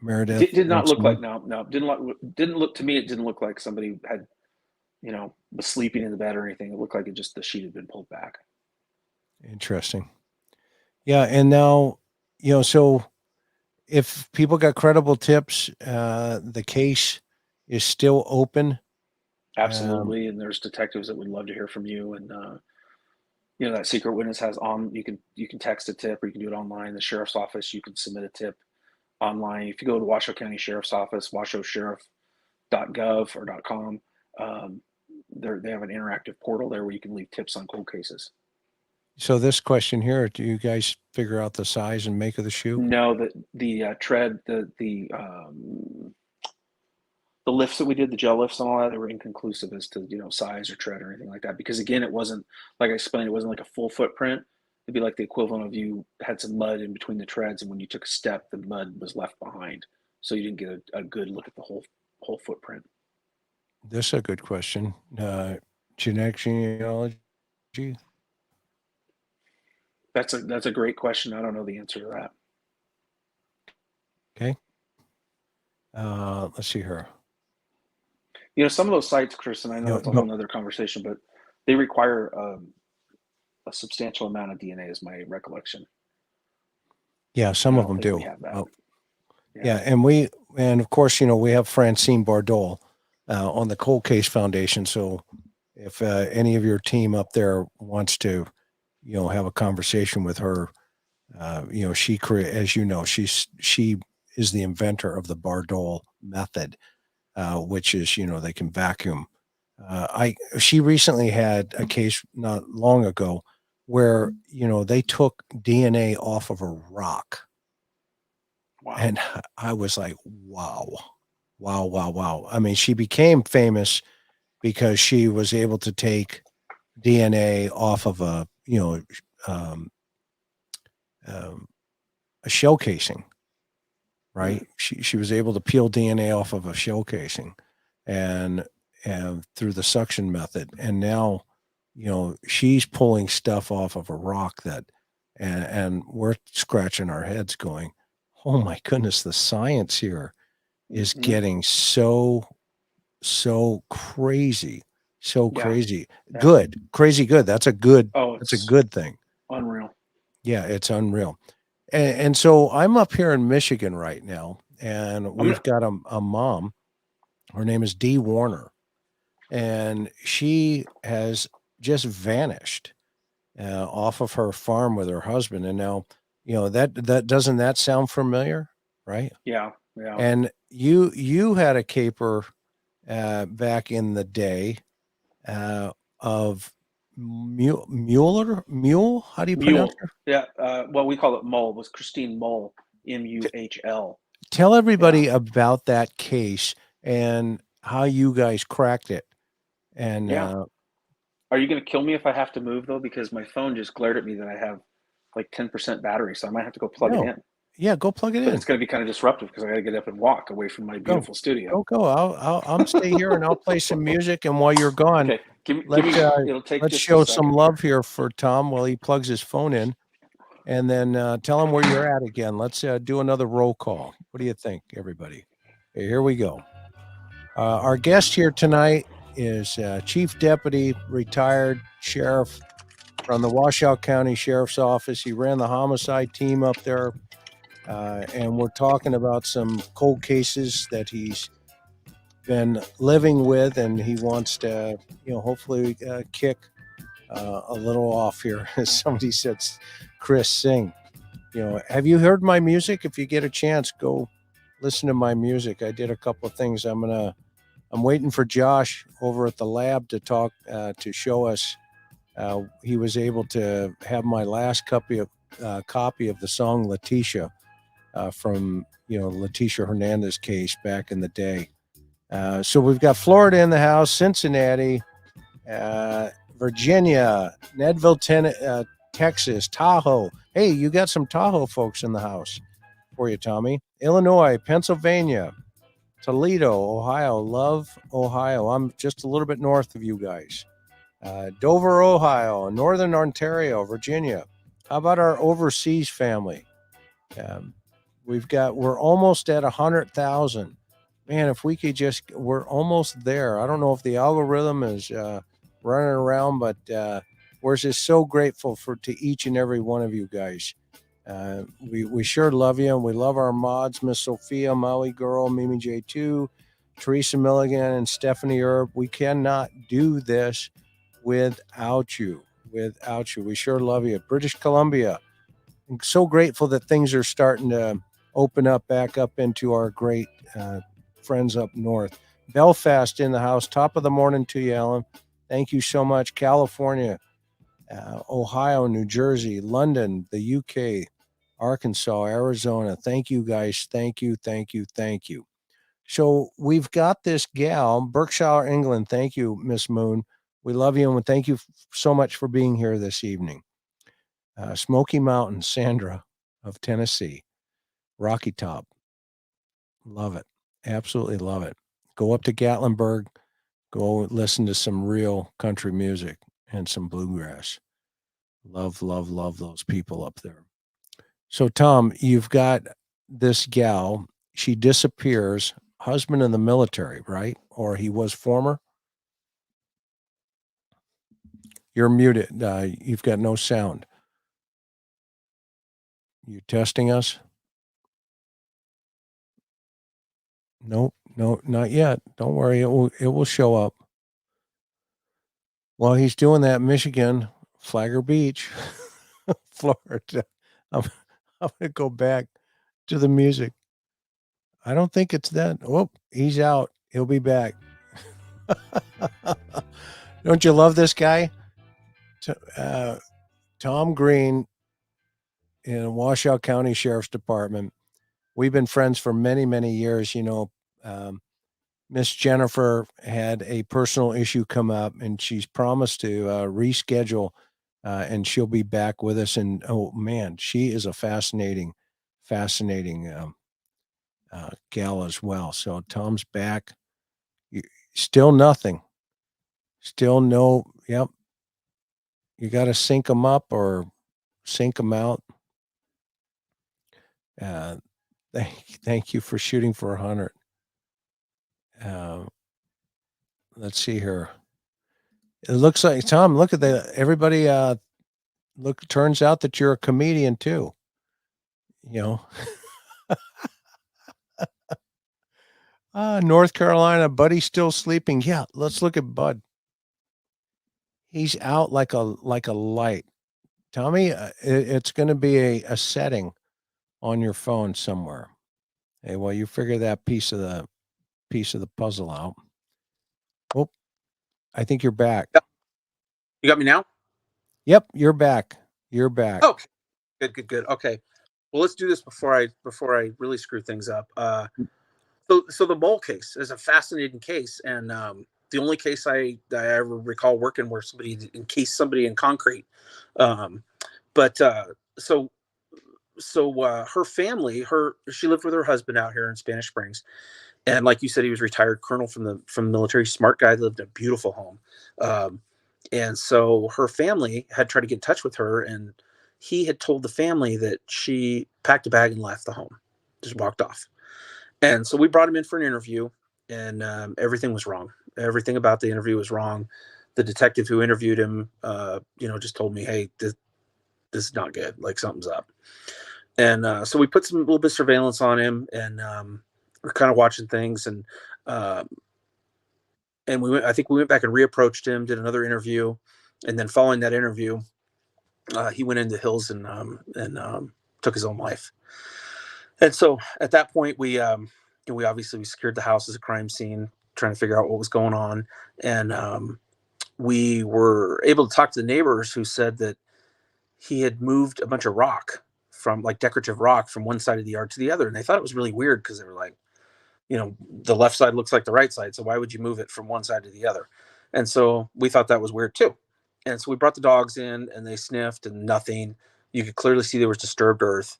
Meredith? Did not look like no didn't look to me. It didn't look like somebody had was sleeping in the bed or anything. It looked like the sheet had been pulled back. Interesting. Yeah, and now so if people got credible tips, the case is still open. Absolutely, and there's detectives that would love to hear from you. And that secret witness has on. You can text a tip, or you can do it online. The sheriff's office, you can submit a tip online. If you go to Washoe County Sheriff's Office, washoesheriff.gov or .com, they have an interactive portal there where you can leave tips on cold cases. So this question here: do you guys figure out the size and make of the shoe? No, the tread, the lifts that we did, the gel lifts and all that, they were inconclusive as to size or tread or anything like that. Because again, it wasn't, like I explained, it wasn't like a full footprint. It'd be like the equivalent of you had some mud in between the treads, and when you took a step, the mud was left behind, so you didn't get a good look at the whole footprint. This is a good question. Genetic genealogy. That's a great question. I don't know the answer to that. Okay. Let's see here. Some of those sites, Chris, and I know it's a whole other conversation, but they require a substantial amount of DNA, is my recollection. Yeah, some of them do. We have that. Yeah, and of course, we have Francine Bardol on the Cold Case Foundation. So if any of your team up there wants to, have a conversation with her, she as she is the inventor of the Bardol method, which is they can vacuum. She recently had a case not long ago where they took DNA off of a rock. Wow. And I was like, wow. I mean, she became famous because she was able to take DNA off of a shell casing, right? Mm-hmm. She was able to peel DNA off of a shell casing and through the suction method. And now, she's pulling stuff off of a rock and we're scratching our heads going, oh my goodness, the science here is getting so crazy. So crazy. Yeah. Good. Crazy good. That's a good thing. Unreal. Yeah, it's unreal. And so I'm up here in Michigan right now, and we've got a mom. Her name is Dee Warner, and she has just vanished off of her farm with her husband. And now, that doesn't that sound familiar, right? Yeah. And you had a caper back in the day of Mule. How do you pronounce her? Yeah. Well, we call it Mull. It was Christine Mull, Muhl. Tell everybody about that case and how you guys cracked it. And are you going to kill me if I have to move though? Because my phone just glared at me that I have like 10% battery, so I might have to go plug it in. Yeah, go plug it in. It's going to be kind of disruptive because I got to get up and walk away from my beautiful studio. Go. I'll stay here and I'll play some music. And while you're gone, let's show some love here for Tom while he plugs his phone in, and then tell him where you're at again. Let's do another roll call. What do you think, everybody? Okay, here we go. Our guest here tonight is Chief Deputy, retired Sheriff from the Washoe County Sheriff's Office. He ran the homicide team up there. And we're talking about some cold cases that he's been living with, and he wants to, hopefully kick a little off here. As somebody said, Chris, sing. Have you heard my music? If you get a chance, go listen to my music. I did a couple of things. I'm waiting for Josh over at the lab to talk, to show us. He was able to have my last copy of the song Letitia. From Letitia Hernandez case back in the day. So we've got Florida in the house, Cincinnati, Virginia, Nedville, Texas, Tahoe. Hey, you got some Tahoe folks in the house for you, Tommy. Illinois, Pennsylvania, Toledo, Ohio. Love Ohio. I'm just a little bit north of you guys. Dover, Ohio, Northern Ontario, Virginia. How about our overseas family? Um, we're almost at 100,000. Man, if we could we're almost there. I don't know if the algorithm is running around, but we're just so grateful to each and every one of you guys. We sure love you, and we love our mods, Miss Sophia, Maui Girl, Mimi J2, Teresa Milligan, and Stephanie Erb. We cannot do this without you. Without you, we sure love you. British Columbia, I'm so grateful that things are starting to open up back up into our great friends up north. Belfast in the house. Top of the morning to you, Alan. Thank you so much. California, Ohio, New Jersey, London, the UK, Arkansas, Arizona. Thank you, guys. Thank you, thank you, thank you. So we've got this gal, Berkshire, England. Thank you, Miss Moon. We love you, and thank you so much for being here this evening. Smoky Mountain, Sandra of Tennessee, Rocky Top. Love it. Absolutely love it. Go up to Gatlinburg, go listen to some real country music and some bluegrass. Love, love, love those people up there. So, Tom, you've got this gal. She disappears, husband in the military, right? Or he was former? You're muted. You've got no sound. You testing us? Nope, no, not yet. Don't worry, it will show up. While he's doing that, Michigan, Flagler Beach, Florida. I'm, I'm gonna go back to the music. I don't think it's that. Oh, he's out. He'll be back. Don't you love this guy? Tom Green in Washoe County Sheriff's Department. We've been friends for many, many years. Miss Jennifer had a personal issue come up, and she's promised to reschedule, and she'll be back with us. And oh man, she is a fascinating, fascinating gal as well. So Tom's back. Still nothing. Still no. Yep. You got to sync them up or sync them out. Uh, thank you for shooting for 100. Let's see here. It looks like Tom. Look at that. Everybody. Look. Turns out that you're a comedian too. You know. North Carolina. Buddy's still sleeping. Yeah. Let's look at Bud. He's out like a light. Tommy, it's going to be a setting on your phone somewhere. Hey, well, you figure that piece of the puzzle out. Oh, I think you're back. You got me now? Yep, you're back. You're back. Okay. Good. Okay. Well, let's do this before I really screw things up. So the mole case is a fascinating case, and the only case I ever recall working where somebody encased somebody in concrete. So her family, she lived with her husband out here in Spanish Springs, and like you said, he was retired colonel from the military. Smart guy, lived in a beautiful home, and so her family had tried to get in touch with her, and he had told the family that she packed a bag and left the home, just walked off. And so we brought him in for an interview, and everything was wrong. Everything about the interview was wrong. The detective who interviewed him, just told me, "Hey, this is not good. Like something's up." And so we put some little bit of surveillance on him, and we're kind of watching things. And I think we went back and reapproached him, did another interview, and then following that interview, he went into hills and took his own life. And so at that point, we obviously secured the house as a crime scene, trying to figure out what was going on. And we were able to talk to the neighbors, who said that he had moved a bunch of rock, from like decorative rock, from one side of the yard to the other. And they thought it was really weird, because they were like, the left side looks like the right side, so why would you move it from one side to the other? And so we thought that was weird too. And so we brought the dogs in, and they sniffed, and nothing. You could clearly see there was disturbed earth.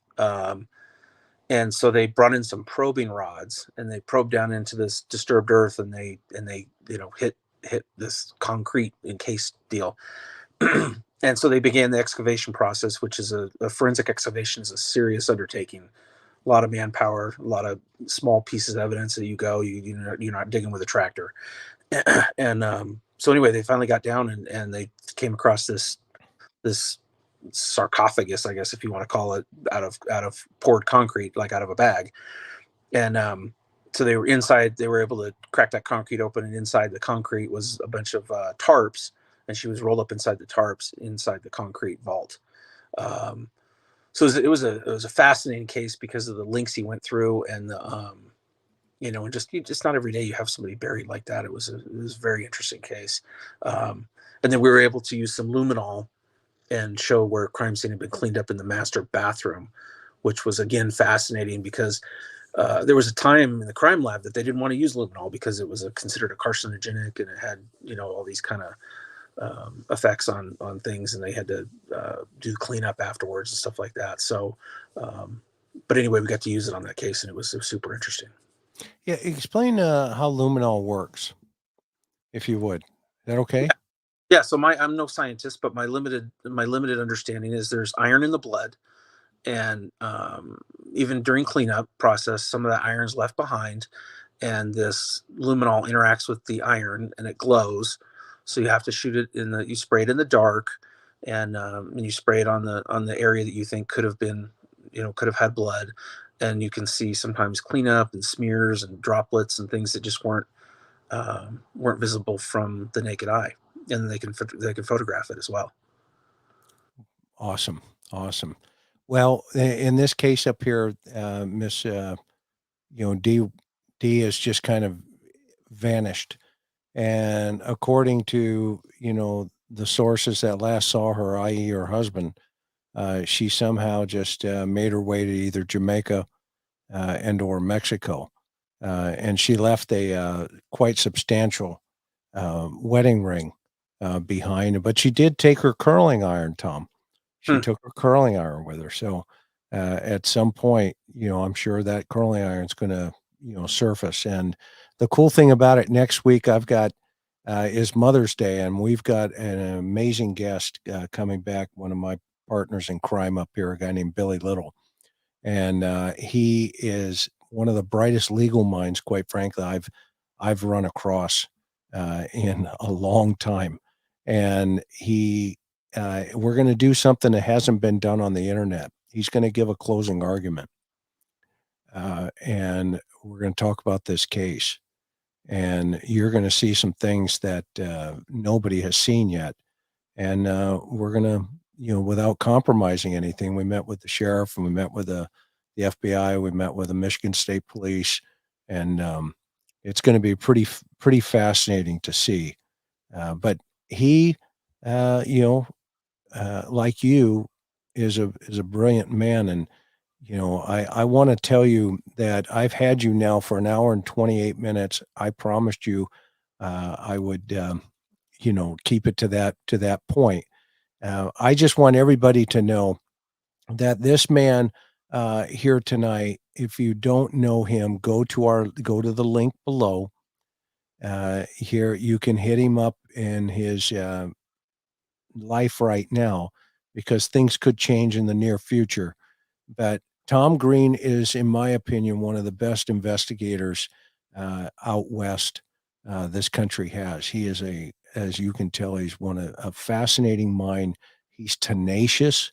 And so they brought in some probing rods, and they probed down into this disturbed earth, and they hit hit this concrete encased deal. And so they began the excavation process, which is a forensic excavation is a serious undertaking. A lot of manpower, a lot of small pieces of evidence that you're not digging with a tractor. And so anyway, they finally got down and they came across this sarcophagus, I guess if you want to call it, out of poured concrete, like out of a bag. And so they were inside. They were able to crack that concrete open, and inside the concrete was a bunch of tarps, and she was rolled up inside the tarps inside the concrete vault. So it was a fascinating case because of the links he went through, and the and just not every day you have somebody buried like that. It was a very interesting case. And then we were able to use some luminol and show where a crime scene had been cleaned up in the master bathroom, which was again fascinating because there was a time in the crime lab that they didn't want to use luminol because it was considered a carcinogenic, and it had all these kind of effects on things, and they had to do cleanup afterwards and stuff like that. So, but anyway, we got to use it on that case, and it was super interesting. Yeah, explain how luminol works, if you would. Is that okay? Yeah. So I'm no scientist, but my limited understanding is there's iron in the blood, and even during cleanup process, some of that iron's left behind, and this luminol interacts with the iron, and it glows. So you have to shoot it you spray it in the dark, and you spray it on the area that you think could have been, could have had blood, and you can see sometimes cleanup and smears and droplets and things that just weren't visible from the naked eye, and they can photograph it as well. Awesome. Well, in this case up here, Miss, D has just kind of vanished. And according to, the sources that last saw her, i.e. her husband, she somehow just made her way to either Jamaica and or Mexico. And she left a quite substantial wedding ring behind. But she did take her curling iron, Tom. She took her curling iron with her. So at some point, I'm sure that curling iron's going to, surface. And the cool thing about it, next week I've got is Mother's Day, and we've got an amazing guest coming back, one of my partners in crime up here, a guy named Billy Little. And he is one of the brightest legal minds, quite frankly, I've run across in a long time. And we're going to do something that hasn't been done on the internet. He's going to give a closing argument. And we're going to talk about this case. And you're going to see some things that nobody has seen yet. And we're going to, without compromising anything, we met with the sheriff, and we met with the FBI, we met with the Michigan State Police, and it's going to be pretty fascinating to see. But he, like you, is a brilliant man. And I want to tell you that I've had you now for an hour and 28 minutes. I promised you I would keep it to that point. I just want everybody to know that this man here tonight, if you don't know him, go to the link below. Here you can hit him up in his life right now, because things could change in the near future. But Tom Green is, in my opinion, one of the best investigators out west this country has. He is as you can tell, he's a fascinating mind. He's tenacious.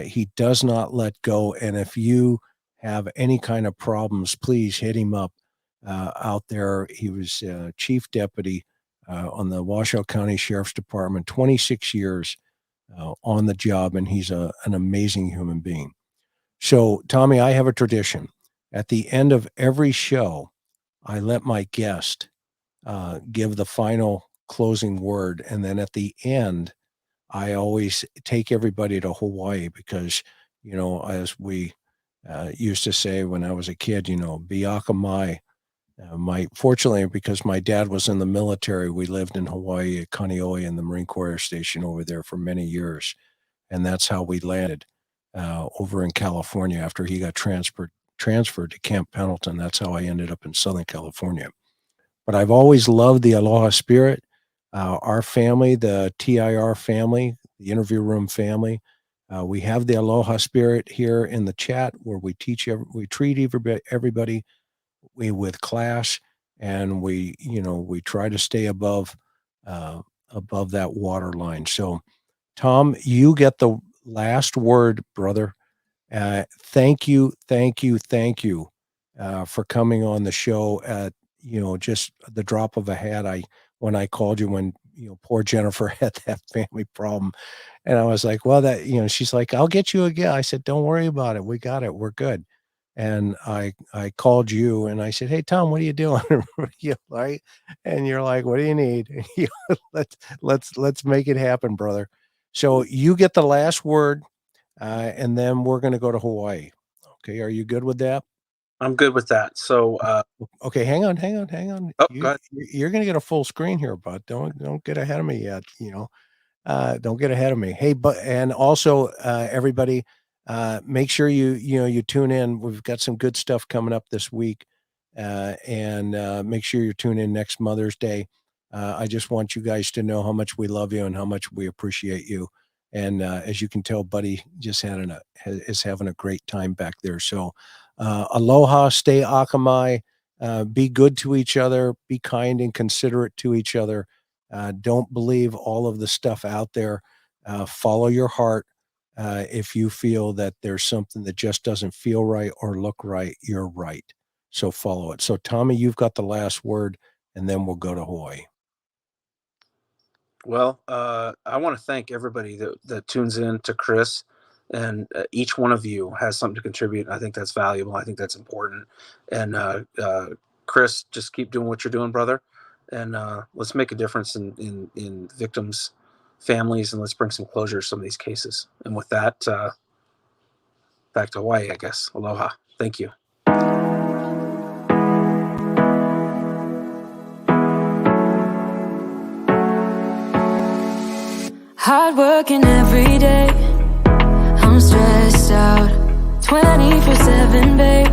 He does not let go. And if you have any kind of problems, please hit him up out there. He was chief deputy on the Washoe County Sheriff's Department, 26 years on the job, and he's an amazing human being. So, Tommy, I have a tradition. At the end of every show, I let my guest give the final closing word. And then at the end, I always take everybody to Hawaii because, as we used to say when I was a kid, Biaka mai. Fortunately, because my dad was in the military, we lived in Hawaii at Kaneohe in the Marine Corps Air Station over there for many years. And that's how we landed over in California after he got transferred to Camp Pendleton. That's how I ended up in Southern California. but I've always loved the Aloha spirit. Our family, the TIR family, the interview room family, we have the Aloha spirit here in the chat where we treat everybody with class, and we try to stay above that water line. So, Tom, you get the last word, brother. Thank you for coming on the show at just the drop of a hat. When I called you when poor Jennifer had that family problem, and I was like, well, she's like, I'll get you again. I said, don't worry about it. We got it. We're good. And I called you and I said, hey, Tom, what are you doing? Right? And you're like, what do you need? Let's make it happen, brother. So you get the last word, and then we're going to go to Hawaii. Okay. Are you good with that? I'm good with that. So, okay, hang on. Oh, go ahead. You're going to get a full screen here, bud. Don't get ahead of me yet. Don't get ahead of me. Hey, and also everybody, make sure you tune in. We've got some good stuff coming up this week, and make sure you tune in next Mother's Day. I just want you guys to know how much we love you and how much we appreciate you. And as you can tell, Buddy just is having a great time back there. So aloha, stay akamai, be good to each other, be kind and considerate to each other. Don't believe all of the stuff out there. Follow your heart. If you feel that there's something that just doesn't feel right or look right, you're right. So follow it. So Tommy, you've got the last word, and then we'll go to Hawaii. Well, I want to thank everybody that tunes in to Chris, and each one of you has something to contribute. I think that's valuable. I think that's important. And Chris, just keep doing what you're doing, brother. And let's make a difference in victims' families, and let's bring some closure to some of these cases. And with that, back to Hawaii, I guess. Aloha. Thank you. Hard working every day, I'm stressed out 24/7, babe.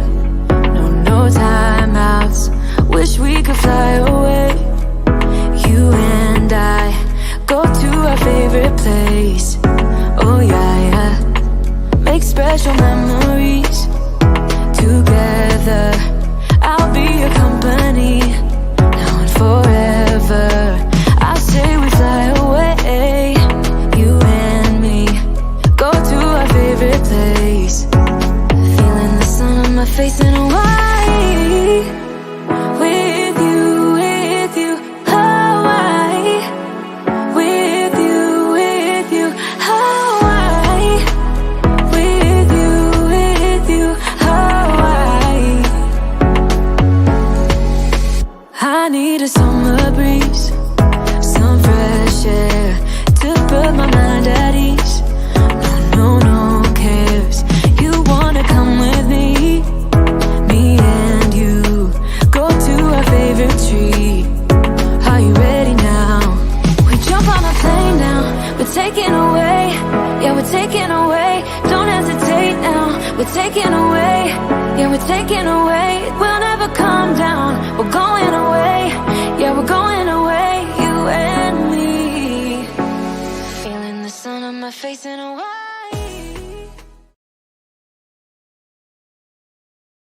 No timeouts, wish we could fly away. You and I go to our favorite place. Oh yeah, make special memories together. I'll be your company now and forever. I say we fly away, you and me, go to our favorite place. Feeling the sun on my face in Hawaii. With you, Hawaii. With you, Hawaii. With you, Hawaii. I need a summer breeze, some fresh air to put my mind at ease. No cares. You wanna come with me? Me and you go to our favorite tree. Are you ready now? We jump on a plane now. We're taking away. Yeah, we're taking away. Don't hesitate now. We're taking away. Yeah, we're taking away. We'll never come down. We're going away. Yeah, we're going away. You and me. Feeling the sun on my face in Hawaii.